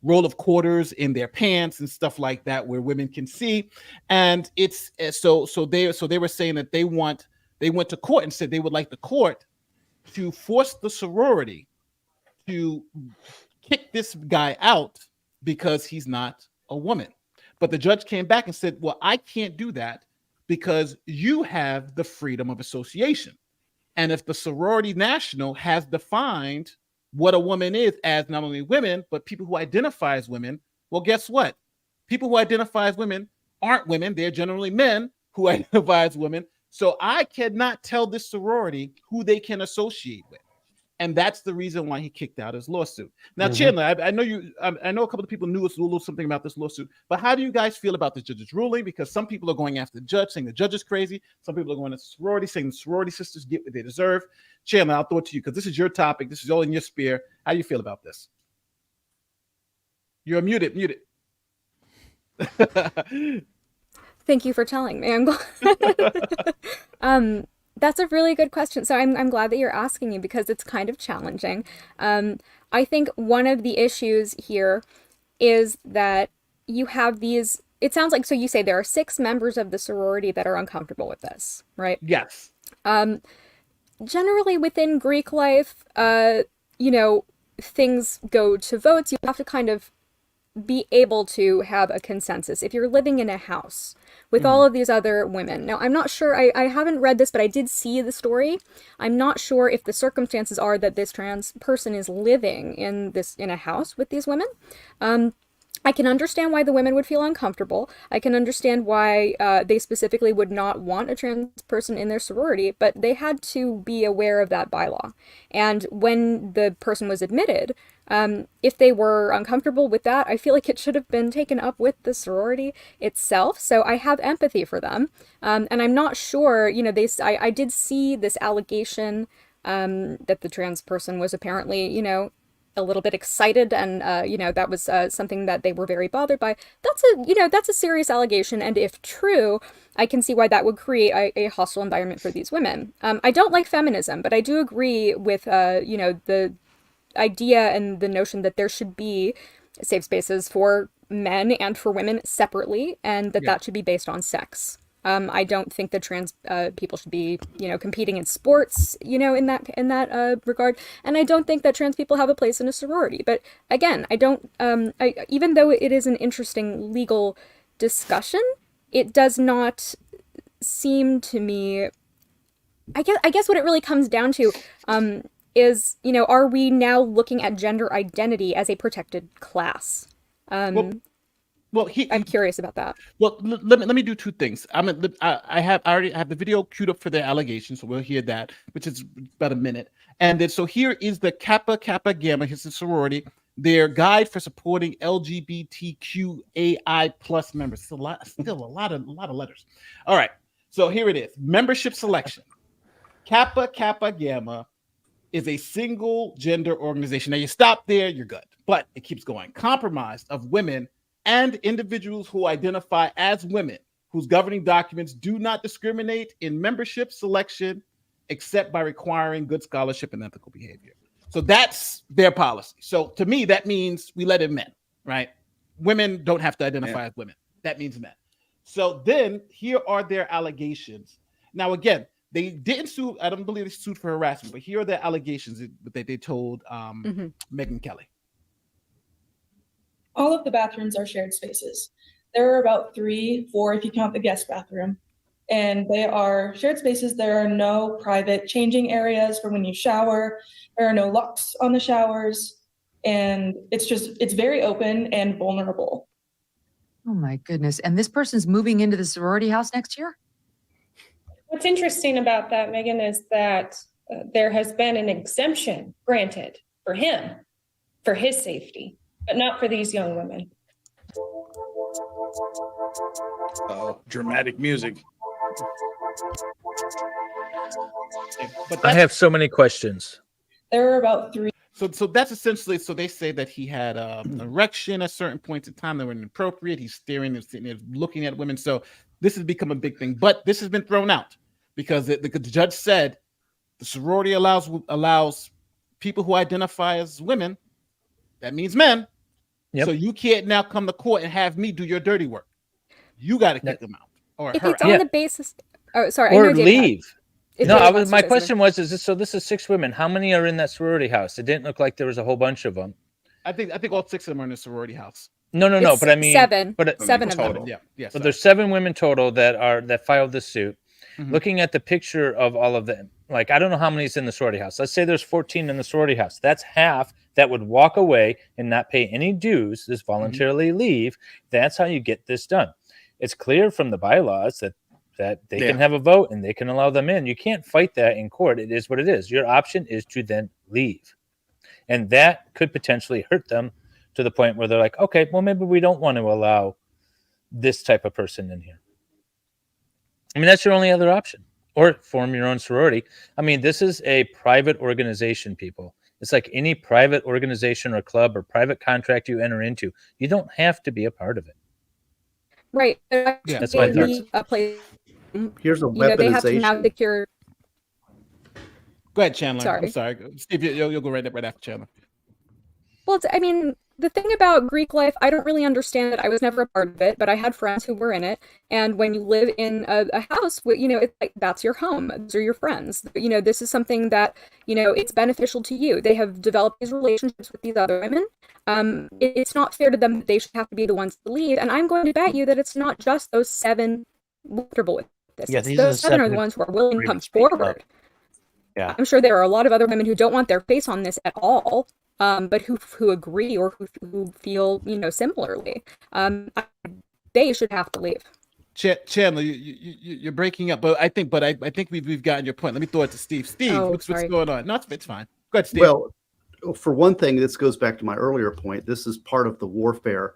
roll of quarters in their pants and stuff like that, where women can see. And it's so they were saying that they went to court and said they would like the court to force the sorority to kick this guy out because he's not a woman. But the judge came back and said, well, I can't do that because you have the freedom of association. And if the sorority national has defined what a woman is as not only women, but people who identify as women, well, guess what? People who identify as women aren't women. They're generally men who identify as women. So I cannot tell this sorority who they can associate with. And that's the reason why he kicked out his lawsuit. Now, Chandler, I know you. I know a couple of people knew a little something about this lawsuit, but how do you guys feel about the judge's ruling? Because some people are going after the judge, saying the judge is crazy. Some people are going to sorority, saying the sorority sisters get what they deserve. Chandler, I'll throw it to you because this is your topic. This is all in your sphere. How do you feel about this? You're muted. Thank you for telling me. I'm glad. That's a really good question. So I'm glad that you're asking me because it's kind of challenging. I think one of the issues here is that you have these, it sounds like, so you say there are 6 members of the sorority that are uncomfortable with this, right? Yes. Generally within Greek life, things go to votes. You have to kind of be able to have a consensus. If you're living in a house with all of these other women. Now, I'm not sure, I haven't read this, but I did see the story. I'm not sure if the circumstances are that this trans person is living in a house with these women. I can understand why the women would feel uncomfortable. I can understand why they specifically would not want a trans person in their sorority, but they had to be aware of that bylaw. And when the person was admitted, if they were uncomfortable with that, I feel like it should have been taken up with the sorority itself. So I have empathy for them. And I'm not sure, I did see this allegation that the trans person was apparently, a little bit excited, and that was something that they were very bothered by. That's a serious allegation, and if true, I can see why that would create a hostile environment for these women. I don't like feminism, but I do agree with the idea and the notion that there should be safe spaces for men and for women separately, and that should be based on sex. I don't think that trans people should be, competing in sports, in that regard. And I don't think that trans people have a place in a sorority. But again, even though it is an interesting legal discussion, it does not seem to me. I guess what it really comes down to is, are we now looking at gender identity as a protected class? I'm curious about that. Well, let me do 2 things. I already have the video queued up for their allegations, so we'll hear that, which is about a minute. And then, so here is the Kappa Kappa Gamma, his sorority, their guide for supporting LGBTQAI plus members. Still a lot of letters. All right, so here it is: membership selection. Kappa Kappa Gamma is a single gender organization. Now you stop there, you're good, but it keeps going. Comprised of women and individuals who identify as women, whose governing documents do not discriminate in membership selection except by requiring good scholarship and ethical behavior. So that's their policy. So to me, that means we let in men, right? Women don't have to identify as women. That means men. So then here are their allegations. Now, again, they didn't sue. I don't believe they sued for harassment, but here are their allegations that they told Megyn Kelly. All of the bathrooms are shared spaces. There are about 3, 4 if you count the guest bathroom. And they are shared spaces. There are no private changing areas for when you shower. There are no locks on the showers. And it's very open and vulnerable. Oh my goodness. And this person's moving into the sorority house next year? What's interesting about that, Megan, is that there has been an exemption granted for him, for his safety, but not for these young women. Oh, dramatic music. I have so many questions. There are about 3. So that's essentially. So they say that he had an erection at certain points in time that were inappropriate. He's staring and sitting there looking at women. So this has become a big thing. But this has been thrown out because the judge said the sorority allows people who identify as women. That means men. Yep. So you can't now come to court and have me do your dirty work. You got to kick them out or If her it's out. on the basis, oh, sorry, I Or know David had- leave. if No, David wants to my say something. question was: this is 6 women? How many are in that sorority house? It didn't look like there was a whole bunch of them. I think all 6 of them are in the sorority house. No. It's But I mean, seven. But Seven of them. Total. Yeah. So there's 7 women total that filed this suit. Mhm. Looking at the picture of all of them, like I don't know how many is in the sorority house. Let's say there's 14 in the sorority house. That's half that would walk away and not pay any dues, just voluntarily leave. That's how you get this done. It's clear from the bylaws that they can have a vote and they can allow them in. You can't fight that in court. It is what it is. Your option is to then leave. And that could potentially hurt them to the point where they're like, okay, well, maybe we don't want to allow this type of person in here. I mean, that's your only other option. Or form your own sorority. I mean, this is a private organization, people. It's like any private organization or club or private contract you enter into. You don't have to be a part of it. Right. That's my thoughts. A place. Here's a They have to now weaponization. secure. Go ahead, Chandler. Sorry. I'm sorry. Steve, you'll go right after Chandler. Well, I mean, the thing about Greek life, I don't really understand it. I was never a part of it, but I had friends who were in it. And when you live in a house, it's like that's your home. Those are your friends. This is something that, it's beneficial to you. They have developed these relationships with these other women. It's not fair to them that they should have to be the ones to leave. And I'm going to bet you that it's not just those 7 comfortable with this. Yeah, these are Those the 7 are the seven ones who are willing to come speak up. forward. Yeah. I'm sure there are a lot of other women who don't want their face on this at all. But who agree or who feel similarly, they should have to leave. Chandler, you're breaking up, but I think we've gotten your point. Let me throw it to Steve. Steve, what's going on? No, it's fine. Go ahead, Steve. Well, for one thing, this goes back to my earlier point. This is part of the warfare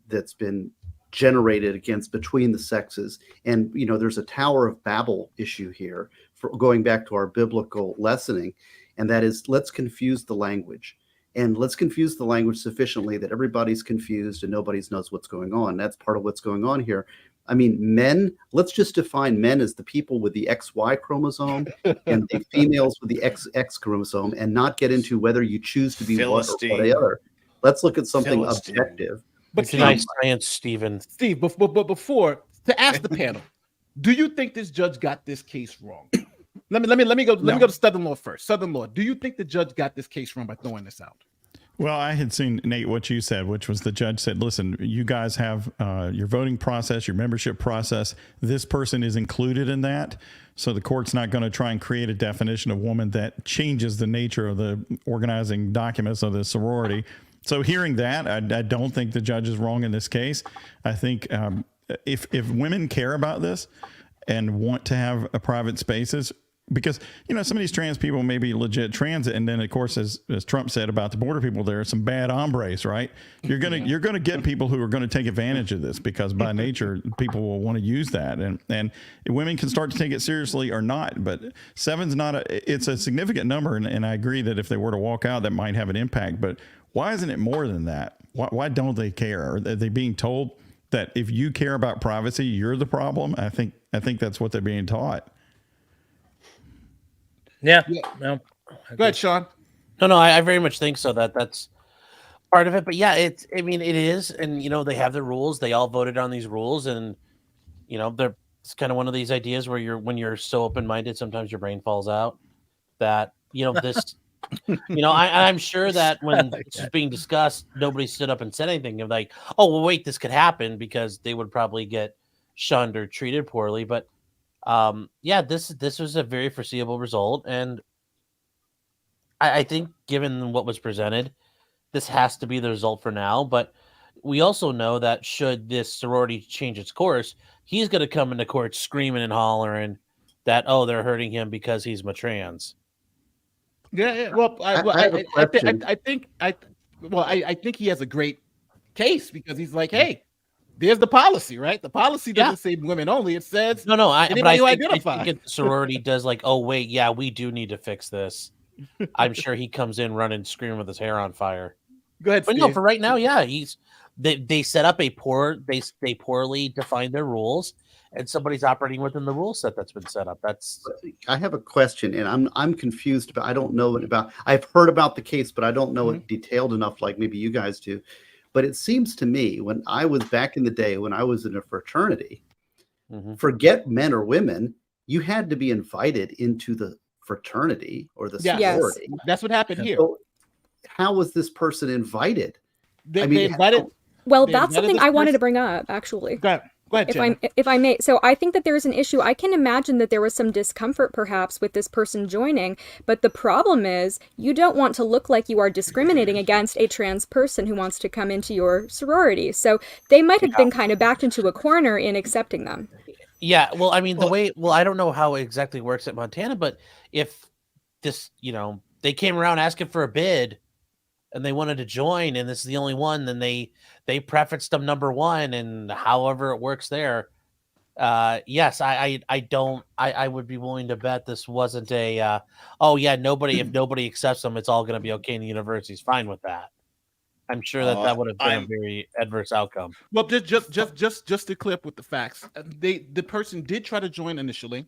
that's been generated between the sexes, and there's a Tower of Babel issue here. Going back to our biblical lessoning. And that is, let's confuse the language. And let's confuse the language sufficiently that everybody's confused and nobody knows what's going on. That's part of what's going on here. I mean, men, let's just define men as the people with the XY chromosome and the females with the XX chromosome, and not get into whether you choose to be one or the other. Let's look at something objective. But nice science, Stephen. Steve, but before, to ask the panel, do you think this judge got this case wrong? Let me go to Southern Law first. Southern Law, do you think the judge got this case wrong by throwing this out? Well, I had seen, Nate, what you said, which was the judge said, listen, you guys have your voting process, your membership process. This person is included in that. So the court's not going to try and create a definition of woman that changes the nature of the organizing documents of the sorority. So hearing that, I don't think the judge is wrong in this case. I think if women care about this and want to have a private spaces, because, some of these trans people may be legit transit. And then, of course, as Trump said about the border people, there are some bad hombres, right? You're going to get people who are going to take advantage of this because by nature, people will want to use that. And women can start to take it seriously or not. But 7's it's a significant number. And I agree that if they were to walk out, that might have an impact. But why isn't it more than that? Why don't they care? Are they being told that if you care about privacy, you're the problem? I think that's what they're being taught. Yeah. No. Go ahead, Sean. No, I very much think so. That's part of it. But yeah, it is. And, they have the rules. They all voted on these rules. And, it's kind of one of these ideas where when you're so open-minded, sometimes your brain falls out that, this, I'm sure that when this was being discussed, nobody stood up and said anything of like, oh, well, wait, this could happen, because they would probably get shunned or treated poorly. But this was a very foreseeable result, and I think given what was presented, this has to be the result for now. But we also know that should this sorority change its course, he's going to come into court screaming and hollering that, oh, they're hurting him because he's trans. Yeah. Well, I think he has a great case, because he's like, hey, there's the policy, right? The policy doesn't say women only. It says anybody who identifies. I think the sorority does like, oh wait, yeah, we do need to fix this. I'm sure he comes in running, screaming with his hair on fire. Go ahead, But Steve. no, for right now, yeah, they set up they poorly defined their rules, and somebody's operating within the rule set that's been set up. I have a question, and I'm confused about. I don't know it about. I've heard about the case, but I don't know it detailed enough, like maybe you guys do. But it seems to me, when I was back in the day, when I was in a fraternity, forget men or women, you had to be invited into the fraternity or the sorority. Yes. That's what happened here. So how was this person invited? They invited. Well, that's something I wanted to bring up, actually. Go ahead, if I may. So I think that there's an issue. I can imagine that there was some discomfort perhaps with this person joining, but the problem is you don't want to look like you are discriminating against a trans person who wants to come into your sorority. So they might have been kind of backed into a corner in accepting them. Yeah, well, I mean, I don't know how it exactly works at Montana, but if this, they came around asking for a bid and they wanted to join and this is the only one, then they prefaced them number one, and however it works there. Yes, I would be willing to bet this wasn't a, if nobody accepts them, it's all going to be okay. And the university's fine with that. I'm sure that would have been a very adverse outcome. Well, just to clear up with the facts, the person did try to join initially,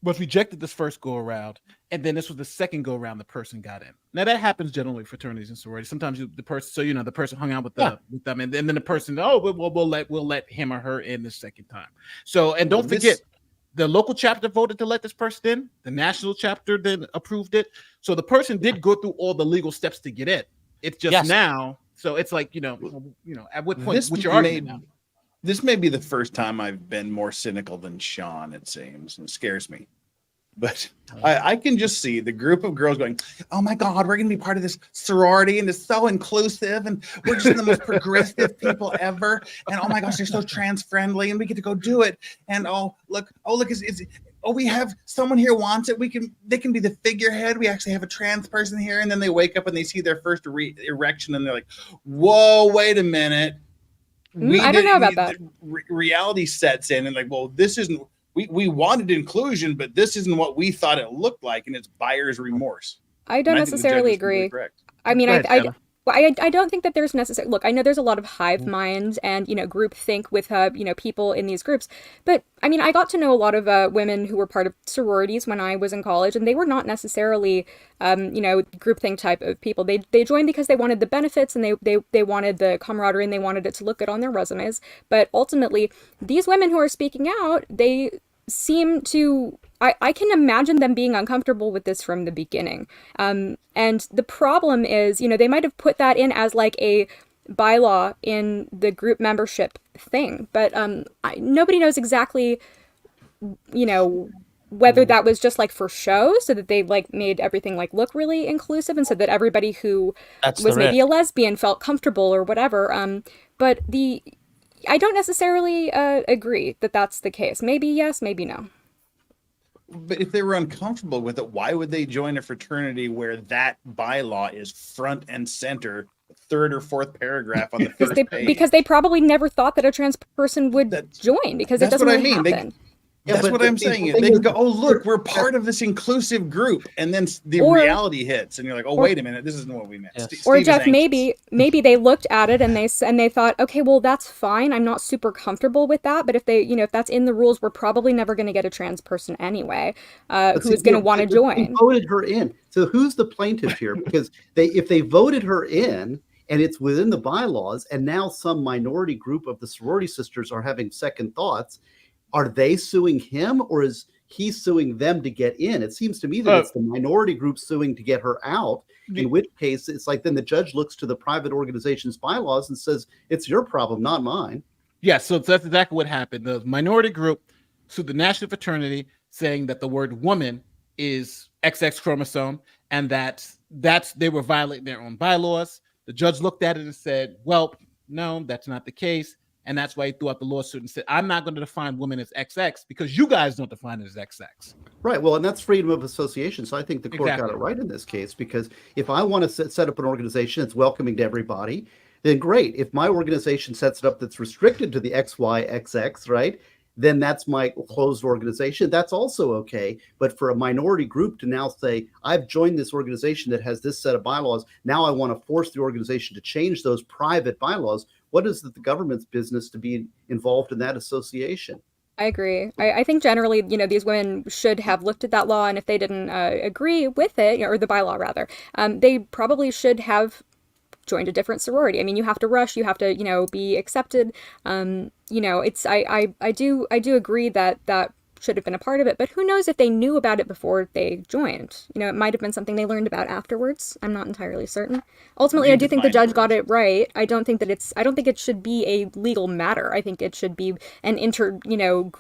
was rejected this first go around, and then this was the second go around. The person got in. Now that happens generally for fraternities and sororities. Sometimes the person hung out with them, and then the person, we'll let him or her in the second time. So, and don't forget, the local chapter voted to let this person in. The national chapter then approved it. So the person did go through all the legal steps to get in. It's just now. So it's like, at what point would your argument now? This may be the first time I've been more cynical than Sean, it seems, and it scares me. But I can just see the group of girls going, oh my God, we're going to be part of this sorority and it's so inclusive and we're just the most progressive people ever. And oh my gosh, they're so trans friendly and we get to go do it. And look, we have someone here wants it. They can be the figurehead. We actually have a trans person here. And then they wake up and they see their first erection and they're like, whoa, wait a minute. I don't know about that. Reality sets in and like, well, this isn't, we wanted inclusion, but this isn't what we thought it looked like. And it's buyer's remorse. I don't necessarily agree. I mean, I don't think that there's necessary. Look, I know there's a lot of hive mind and group think with people in these groups, but I mean, I got to know a lot of women who were part of sororities when I was in college, and they were not necessarily group think type of people. They joined because they wanted the benefits and they wanted the camaraderie and they wanted it to look good on their resumes. But ultimately, these women who are speaking out, they seem to. I can imagine them being uncomfortable with this from the beginning. And the problem is, they might have put that in as like a bylaw in the group membership thing. But nobody knows exactly, whether that was just like for show so that they like made everything like look really inclusive and so that everybody who was maybe a lesbian felt comfortable or whatever. But I don't necessarily agree that that's the case. Maybe yes, maybe no. But if they were uncomfortable with it, why would they join a fraternity where that bylaw is front and center, third or fourth paragraph on the first page? Because they probably never thought that a trans person would join because it doesn't really happen. That's what I'm saying. They can go, oh, look, we're part of this inclusive group. And then the reality hits and you're like, oh, wait a minute. This isn't what we meant. Yeah. Or Jeff, maybe they looked at it and they thought, okay, well, that's fine. I'm not super comfortable with that. But if if that's in the rules, we're probably never going to get a trans person anyway who's going to want to join. They voted her in. So who's the plaintiff here? Because if they voted her in and it's within the bylaws and now some minority group of the sorority sisters are having second thoughts, are they suing him or is he suing them to get in? It seems to me that it's the minority group suing to get her out, in which case it's like then the judge looks to the private organization's bylaws and says, it's your problem, not mine. Yeah, so that's exactly what happened. The minority group sued the national fraternity saying that the word woman is XX chromosome and that they were violating their own bylaws. The judge looked at it and said, well, no, that's not the case. And that's why he threw out the lawsuit and said, I'm not going to define women as XX because you guys don't define it as XX. Right. Well, and that's freedom of association. So I think the court got it right in this case, because if I want to set up an organization that's welcoming to everybody, then great. If my organization sets it up that's restricted to the XYXX, right, then that's my closed organization. That's also okay. But for a minority group to now say, I've joined this organization that has this set of bylaws, now I want to force the organization to change those private bylaws. What is it the government's business to be involved in that association? I agree. I think generally, these women should have looked at that law, and if they didn't agree with it, or the bylaw rather, they probably should have joined a different sorority. I mean, you have to rush, you have to, be accepted. I do agree that should have been a part of it, but who knows if they knew about it before they joined. It might have been something they learned about afterwards. I'm not entirely certain. Ultimately, I do think the judge got it right. I don't think it should be a legal matter. I think it should be an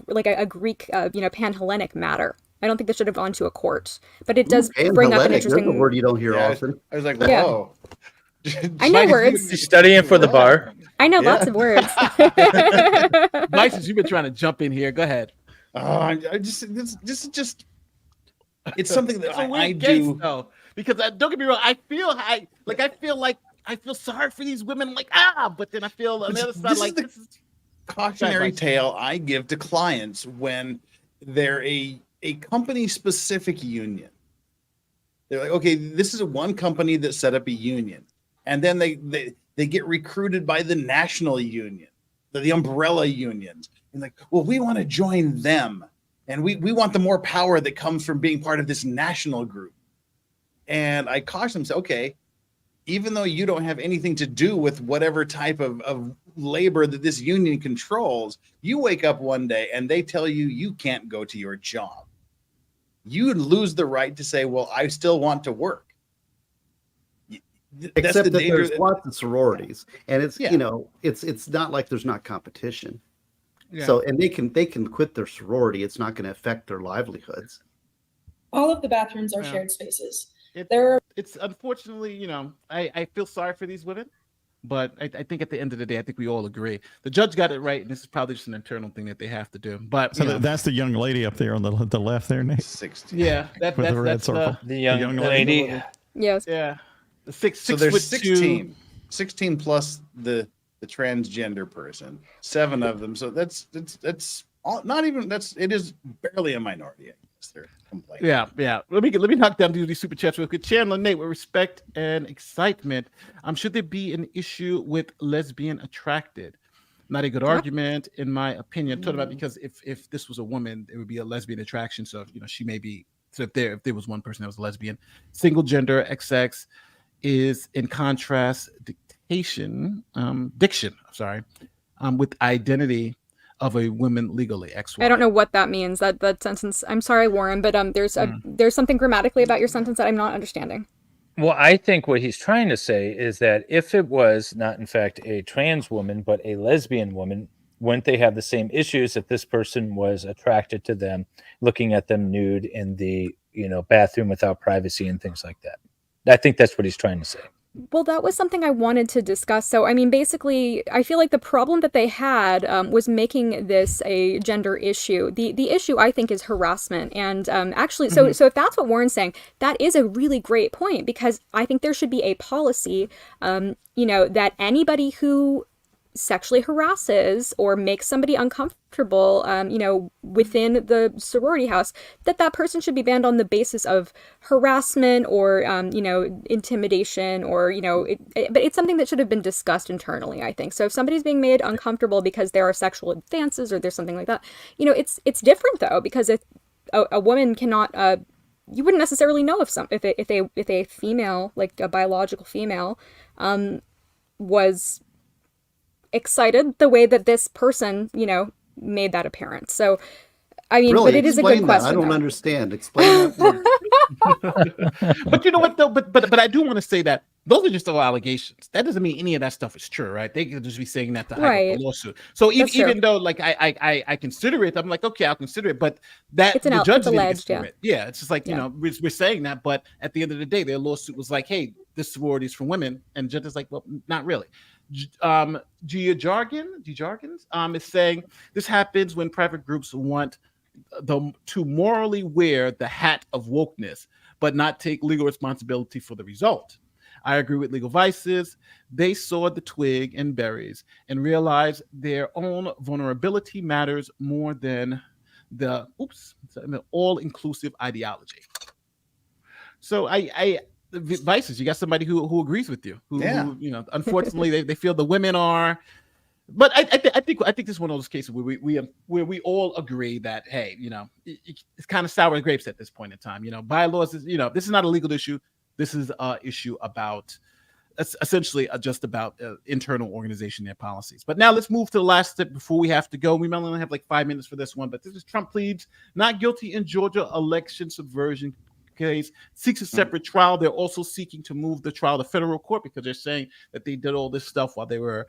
like a Greek, Pan-Hellenic matter. I don't think this should have gone to a court, but it does bring up an interesting. That's a word you don't hear often. I was like, whoa. Yeah. I know words. You're studying for the bar. I know lots of words. Mike, since you've been trying to jump in here, go ahead. This is just it's something that I do. Though, because don't get me wrong, I feel sorry for these women, but then I feel on the other side this is cautionary tale I give to clients when they're a company specific union. They're like, okay, this is one company that set up a union, and then they get recruited by the national union, the umbrella unions. And like, well, we want to join them, and we want the more power that comes from being part of this national group. And I caution them, say, okay, even though you don't have anything to do with whatever type of labor that this union controls, you wake up one day and they tell you you can't go to your job. You lose the right to say, well, I still want to work. Except that there's lots of sororities, and it's it's not like there's not competition. Yeah. So, and they can quit their sorority. It's not going to affect their livelihoods. All of the bathrooms are shared spaces. It's unfortunately, I feel sorry for these women, but I think at the end of the day, I think we all agree the judge got it right, and this is probably just an internal thing that they have to do. But so that's the young lady up there on the left there, Nate. 16. Yeah, with the red circle. The young lady. Yes. Yeah. The six. So there's 16 plus the transgender person, 7 of them. So that's all, not even it is barely a minority. I guess they're complaining. Yeah. Let me knock down these super chats real quick. Chandler, Nate, with respect and excitement, should there be an issue with lesbian attracted? Not a good argument, in my opinion. Talking about because if this was a woman, it would be a lesbian attraction. So she may be. So if there was one person that was a lesbian, single gender XX is in contrast diction, with identity of a woman legally XY. I don't know what that means. That sentence. I'm sorry, Warren, but there's something grammatically about your sentence that I'm not understanding. Well, I think what he's trying to say is that if it was not in fact a trans woman but a lesbian woman, wouldn't they have the same issues if this person was attracted to them, looking at them nude in the bathroom without privacy and things like that? I think that's what he's trying to say. Well, that was something I wanted to discuss. So, I mean, basically, I feel like the problem that they had was making this a gender issue. The issue, I think, is harassment. And actually, so if that's what Warren's saying, that is a really great point, because I think there should be a policy, that anybody who sexually harasses or makes somebody uncomfortable, within the sorority house, that person should be banned on the basis of harassment or, intimidation or, but it's something that should have been discussed internally, I think. So if somebody's being made uncomfortable because there are sexual advances or there's something like that, it's different though, because if a woman cannot, you wouldn't necessarily know if a female, like a biological female, was excited the way that this person, made that appearance. So, I mean, really? But it is a good question. I don't understand. Explain that. But you know what though? But I do want to say that those are just all allegations. That doesn't mean any of that stuff is true, right? They could just be saying that to hype up a lawsuit. So even though like I consider it, I'm like, okay, I'll consider it. But that the judge didn't consider it. Yeah, it's just like we're saying that, but at the end of the day, their lawsuit was like, hey, this sorority is for women, and judge is like, well, not really. Jargons is saying this happens when private groups want to morally wear the hat of wokeness, but not take legal responsibility for the result. I agree with Legal Vices. They saw the twig and berries and realized their own vulnerability matters more than the all-inclusive ideology. So Vices, you got somebody who agrees with you, who unfortunately they feel the women are. But I think this is one of those cases where we all agree that, hey, it's kind of sour grapes at this point in time. Bylaws is, this is not a legal issue. This is an issue about essentially just about internal organization, their policies. But now let's move to the last step before we have to go. We might only have like 5 minutes for this one, but this is Trump pleads not guilty in Georgia election subversion case, seeks a separate trial. They're also seeking to move the trial to federal court because they're saying that they did all this stuff while they were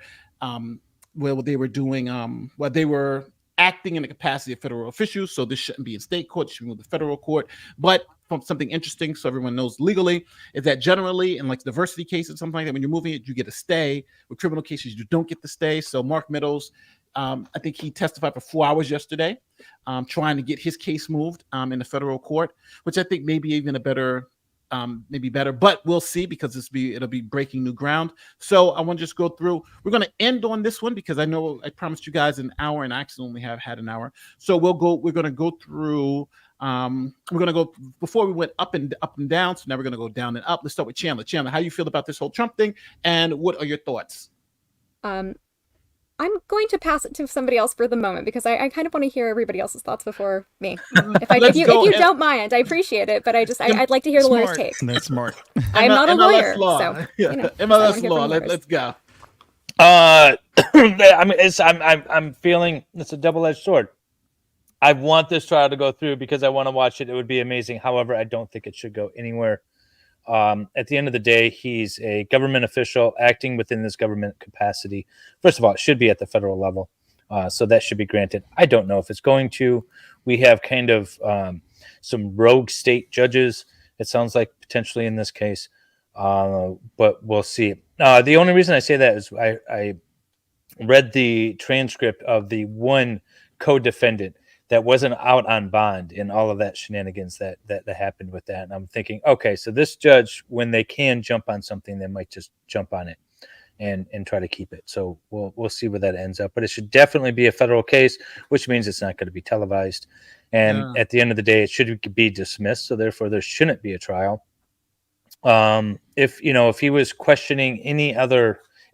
they were acting in the capacity of federal officials. So this shouldn't be in state court, it should move to federal court. But from something interesting, so everyone knows legally, is that generally in like diversity cases, something like that, when you're moving it, you get a stay. With criminal cases, you don't get the stay. So Mark Meadows, I think he testified for 4 hours yesterday, trying to get his case moved in the federal court, which I think may be even a better, but we'll see because it'll be breaking new ground. So I want to just go through. We're going to end on this one because I know I promised you guys an hour and I actually only have had an hour. So we're going to go through. We're going to go before we went up and down. So now we're going to go down and up. Let's start with Chandler. Chandler, how you feel about this whole Trump thing, and what are your thoughts? I'm going to pass it to somebody else for the moment because I kind of want to hear everybody else's thoughts before me. If you don't mind, I appreciate it, but I'd like to hear the lawyer's take. That's smart. I'm not a lawyer, law. so MLS law. Let's go. I'm feeling it's a double-edged sword. I want this trial to go through because I want to watch it. It would be amazing. However, I don't think it should go anywhere. At the end of the day, he's a government official acting within this government capacity. First of all, it should be at the federal level. So that should be granted. I don't know if it's going to. We have kind of some rogue state judges, it sounds like, potentially in this case. But we'll see. The only reason I say that is I read the transcript of the one co-defendant that wasn't out on bond in all of that shenanigans that happened with that. And I'm thinking, okay, so this judge, when they can jump on something, they might just jump on it and try to keep it. So we'll see where that ends up. But it should definitely be a federal case, which means it's not going to be televised. And at the end of the day, it should be dismissed. So therefore, there shouldn't be a trial. If he was questioning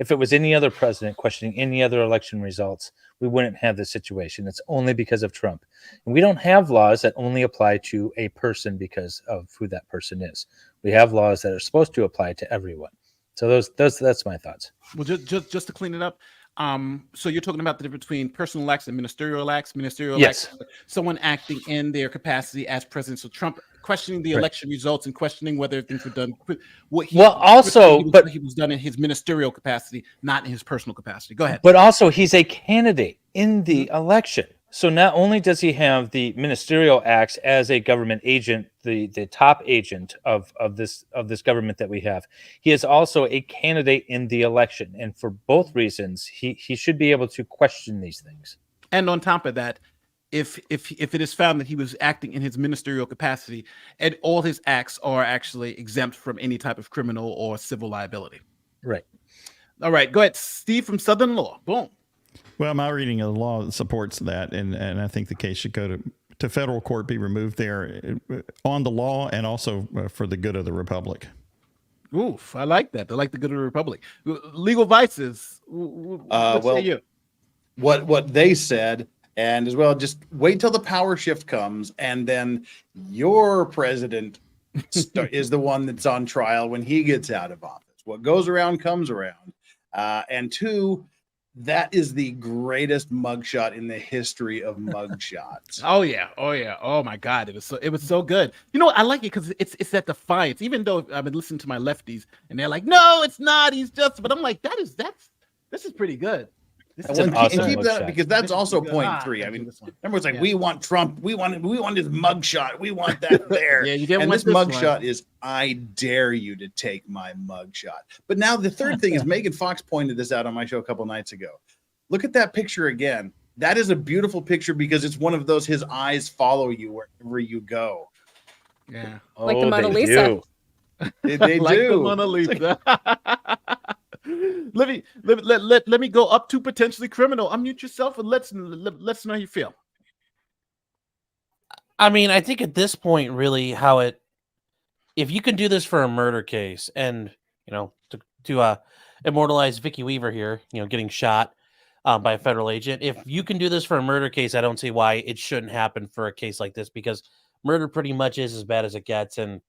if it was any other president questioning any other election results, we wouldn't have this situation. It's only because of Trump. And we don't have laws that only apply to a person because of who that person is. We have laws that are supposed to apply to everyone. So that's my thoughts. Well, just to clean it up. So you're talking about the difference between personal acts and ministerial acts. Ministerial acts, someone acting in their capacity as president. So Trump questioning the election results and questioning whether things were done. What he was done in his ministerial capacity, not in his personal capacity. Go ahead. But also, he's a candidate in the election. So not only does he have the ministerial acts as a government agent, the top agent of this government that we have, he is also a candidate in the election. And for both reasons, he should be able to question these things. And on top of that, if it is found that he was acting in his ministerial capacity, and all his acts are actually exempt from any type of criminal or civil liability. Right. All right. Go ahead, Steve from Southern Law. Boom. Well, my reading of the law supports that, and I think the case should go to federal court, be removed there on the law, and also for the good of the republic. Oof, I like that. I like the good of the republic. Legal Vices. What say you? What they said, and as well, just wait till the power shift comes, and then your president is the one that's on trial when he gets out of office. What goes around comes around, and two. That is the greatest mugshot in the history of mugshots. Oh yeah. Oh my God, it was so good. I like it because it's that defiance. Even though I've been listening to my lefties and they're like, no, it's not. He's just. But I'm like, this is pretty good. An awesome keep that mugshot. because that's also point 3. I mean, remember it's like we want Trump, we want his mugshot, we want that there. Yeah, you didn't and want this mugshot one. is I dare you to take my mugshot. But now the third thing is Megan Fox pointed this out on my show a couple nights ago. Look at that picture again. That is a beautiful picture because it's one of those his eyes follow you wherever you go. Yeah, like the Mona Lisa. They like the do. Mona Lisa. Let me go up to potentially criminal. Unmute yourself and let's know how you feel. I mean, I think at this point, really, if you can do this for a murder case, and to immortalize Vicky Weaver here, getting shot by a federal agent. If you can do this for a murder case, I don't see why it shouldn't happen for a case like this, because murder pretty much is as bad as it gets, and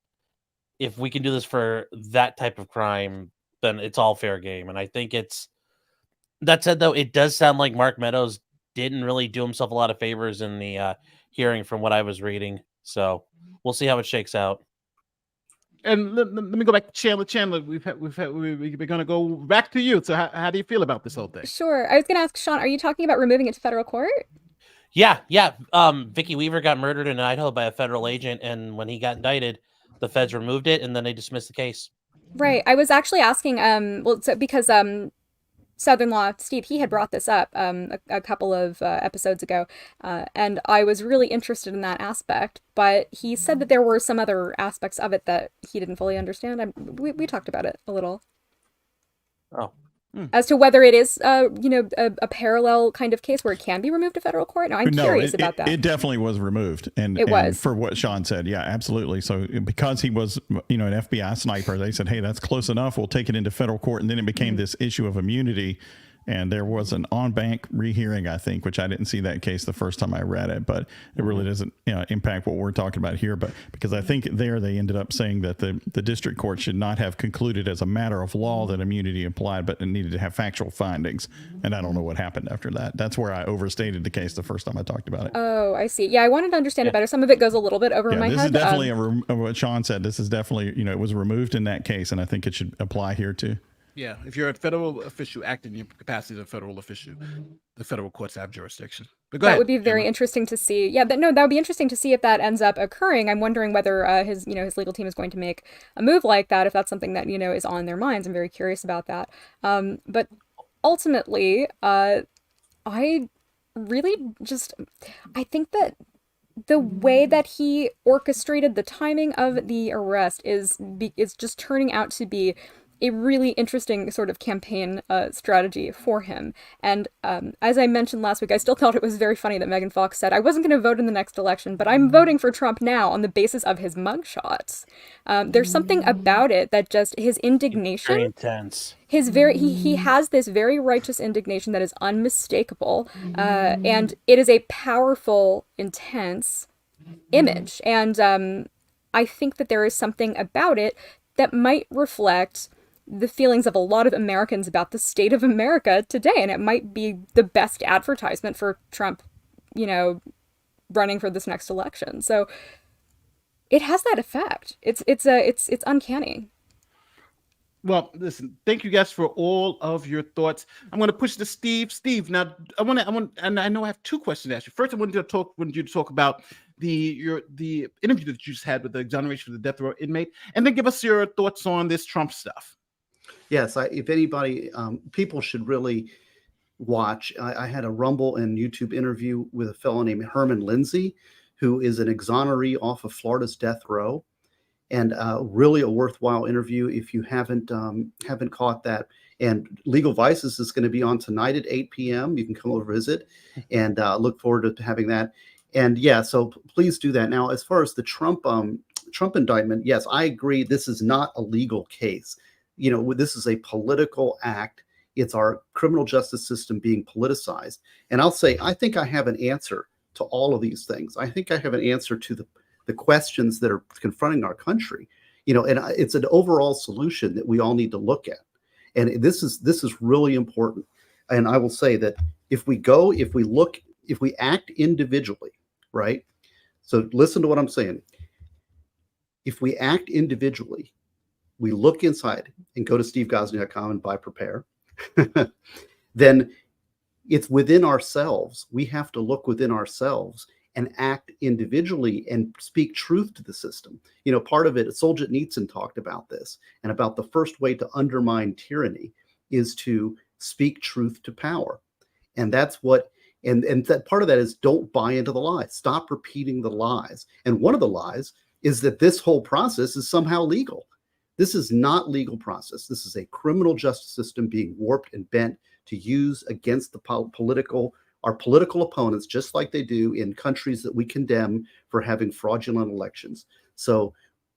if we can do this for that type of crime, then it's all fair game. And I think that said, though, it does sound like Mark Meadows didn't really do himself a lot of favors in the hearing from what I was reading. So we'll see how it shakes out. And let me go back to Chandler. Chandler, we're going to go back to you. So how do you feel about this whole thing? Sure. I was going to ask Sean, are you talking about removing it to federal court? Yeah. Vicky Weaver got murdered in Idaho by a federal agent, and when he got indicted, the feds removed it, and then they dismissed the case. Right. I was actually asking, because Southern Law, Steve, he had brought this up a couple of episodes ago, and I was really interested in that aspect, but he said that there were some other aspects of it that he didn't fully understand. We talked about it a little. Oh. As to whether it is, a parallel kind of case where it can be removed to federal court. No, I'm curious about that. It definitely was removed, and for what Sean said, yeah, absolutely. So because he was, an FBI sniper, they said, hey, that's close enough. We'll take it into federal court, and then it became this issue of immunity. And there was an on-bank rehearing, I think, which I didn't see that case the first time I read it, but it really doesn't impact what we're talking about here. But because I think they ended up saying that the district court should not have concluded as a matter of law that immunity applied, but it needed to have factual findings. And I don't know what happened after that. That's where I overstated the case the first time I talked about it. Oh, I see. Yeah, I wanted to understand it better. Some of it goes a little bit over my head. This is definitely what Sean said. This is definitely, it was removed in that case, and I think it should apply here too. Yeah, if you're a federal official acting in your capacity as a federal official, the federal courts have jurisdiction. But that would be very interesting to see. Yeah, that would be interesting to see if that ends up occurring. I'm wondering whether his legal team is going to make a move like that, if that's something that is on their minds. I'm very curious about that. But ultimately, I think that the way that he orchestrated the timing of the arrest is just turning out to be a really interesting sort of campaign strategy for him. And as I mentioned last week, I still thought it was very funny that Megan Fox said, I wasn't going to vote in the next election, but I'm voting for Trump now on the basis of his mugshots. There's something about it that just his indignation. Very intense. He has this very righteous indignation that is unmistakable. And it is a powerful, intense image. And I think that there is something about it that might reflect the feelings of a lot of Americans about the state of America today, and it might be the best advertisement for Trump, running for this next election. So it has that effect. It's uncanny. Well, listen, thank you guys for all of your thoughts. I'm going to push to Steve. Steve, now and I know I have two questions to ask you. First, I wanted you to talk about the interview that you just had with the exoneration of the death row inmate, and then give us your thoughts on this Trump stuff. Yes, if anybody, people should really watch. I had a Rumble and YouTube interview with a fellow named Herman Lindsay, who is an exoneree off of Florida's death row, and really a worthwhile interview if you haven't caught that. And Legal Vices is going to be on tonight at 8 p.m. You can come over visit, and look forward to having that. And yeah, so please do that. Now, as far as the Trump indictment, yes, I agree. This is not a legal case. This is a political act. It's our criminal justice system being politicized. And I'll say, I think I have an answer to all of these things. I think I have an answer to the questions that are confronting our country. And it's an overall solution that we all need to look at. And this is really important. And I will say that if we act individually, right? So listen to what I'm saying. If we act individually, we look inside and go to stevegosney.com and buy Prepare, then it's within ourselves. We have to look within ourselves and act individually and speak truth to the system. Part of it, Solzhenitsyn talked about this, and about the first way to undermine tyranny is to speak truth to power. And that's what, and that part of that is don't buy into the lies. Stop repeating the lies. And one of the lies is that this whole process is somehow legal. This is not legal process. This is a criminal justice system being warped and bent to use against the our political opponents, just like they do in countries that we condemn for having fraudulent elections. So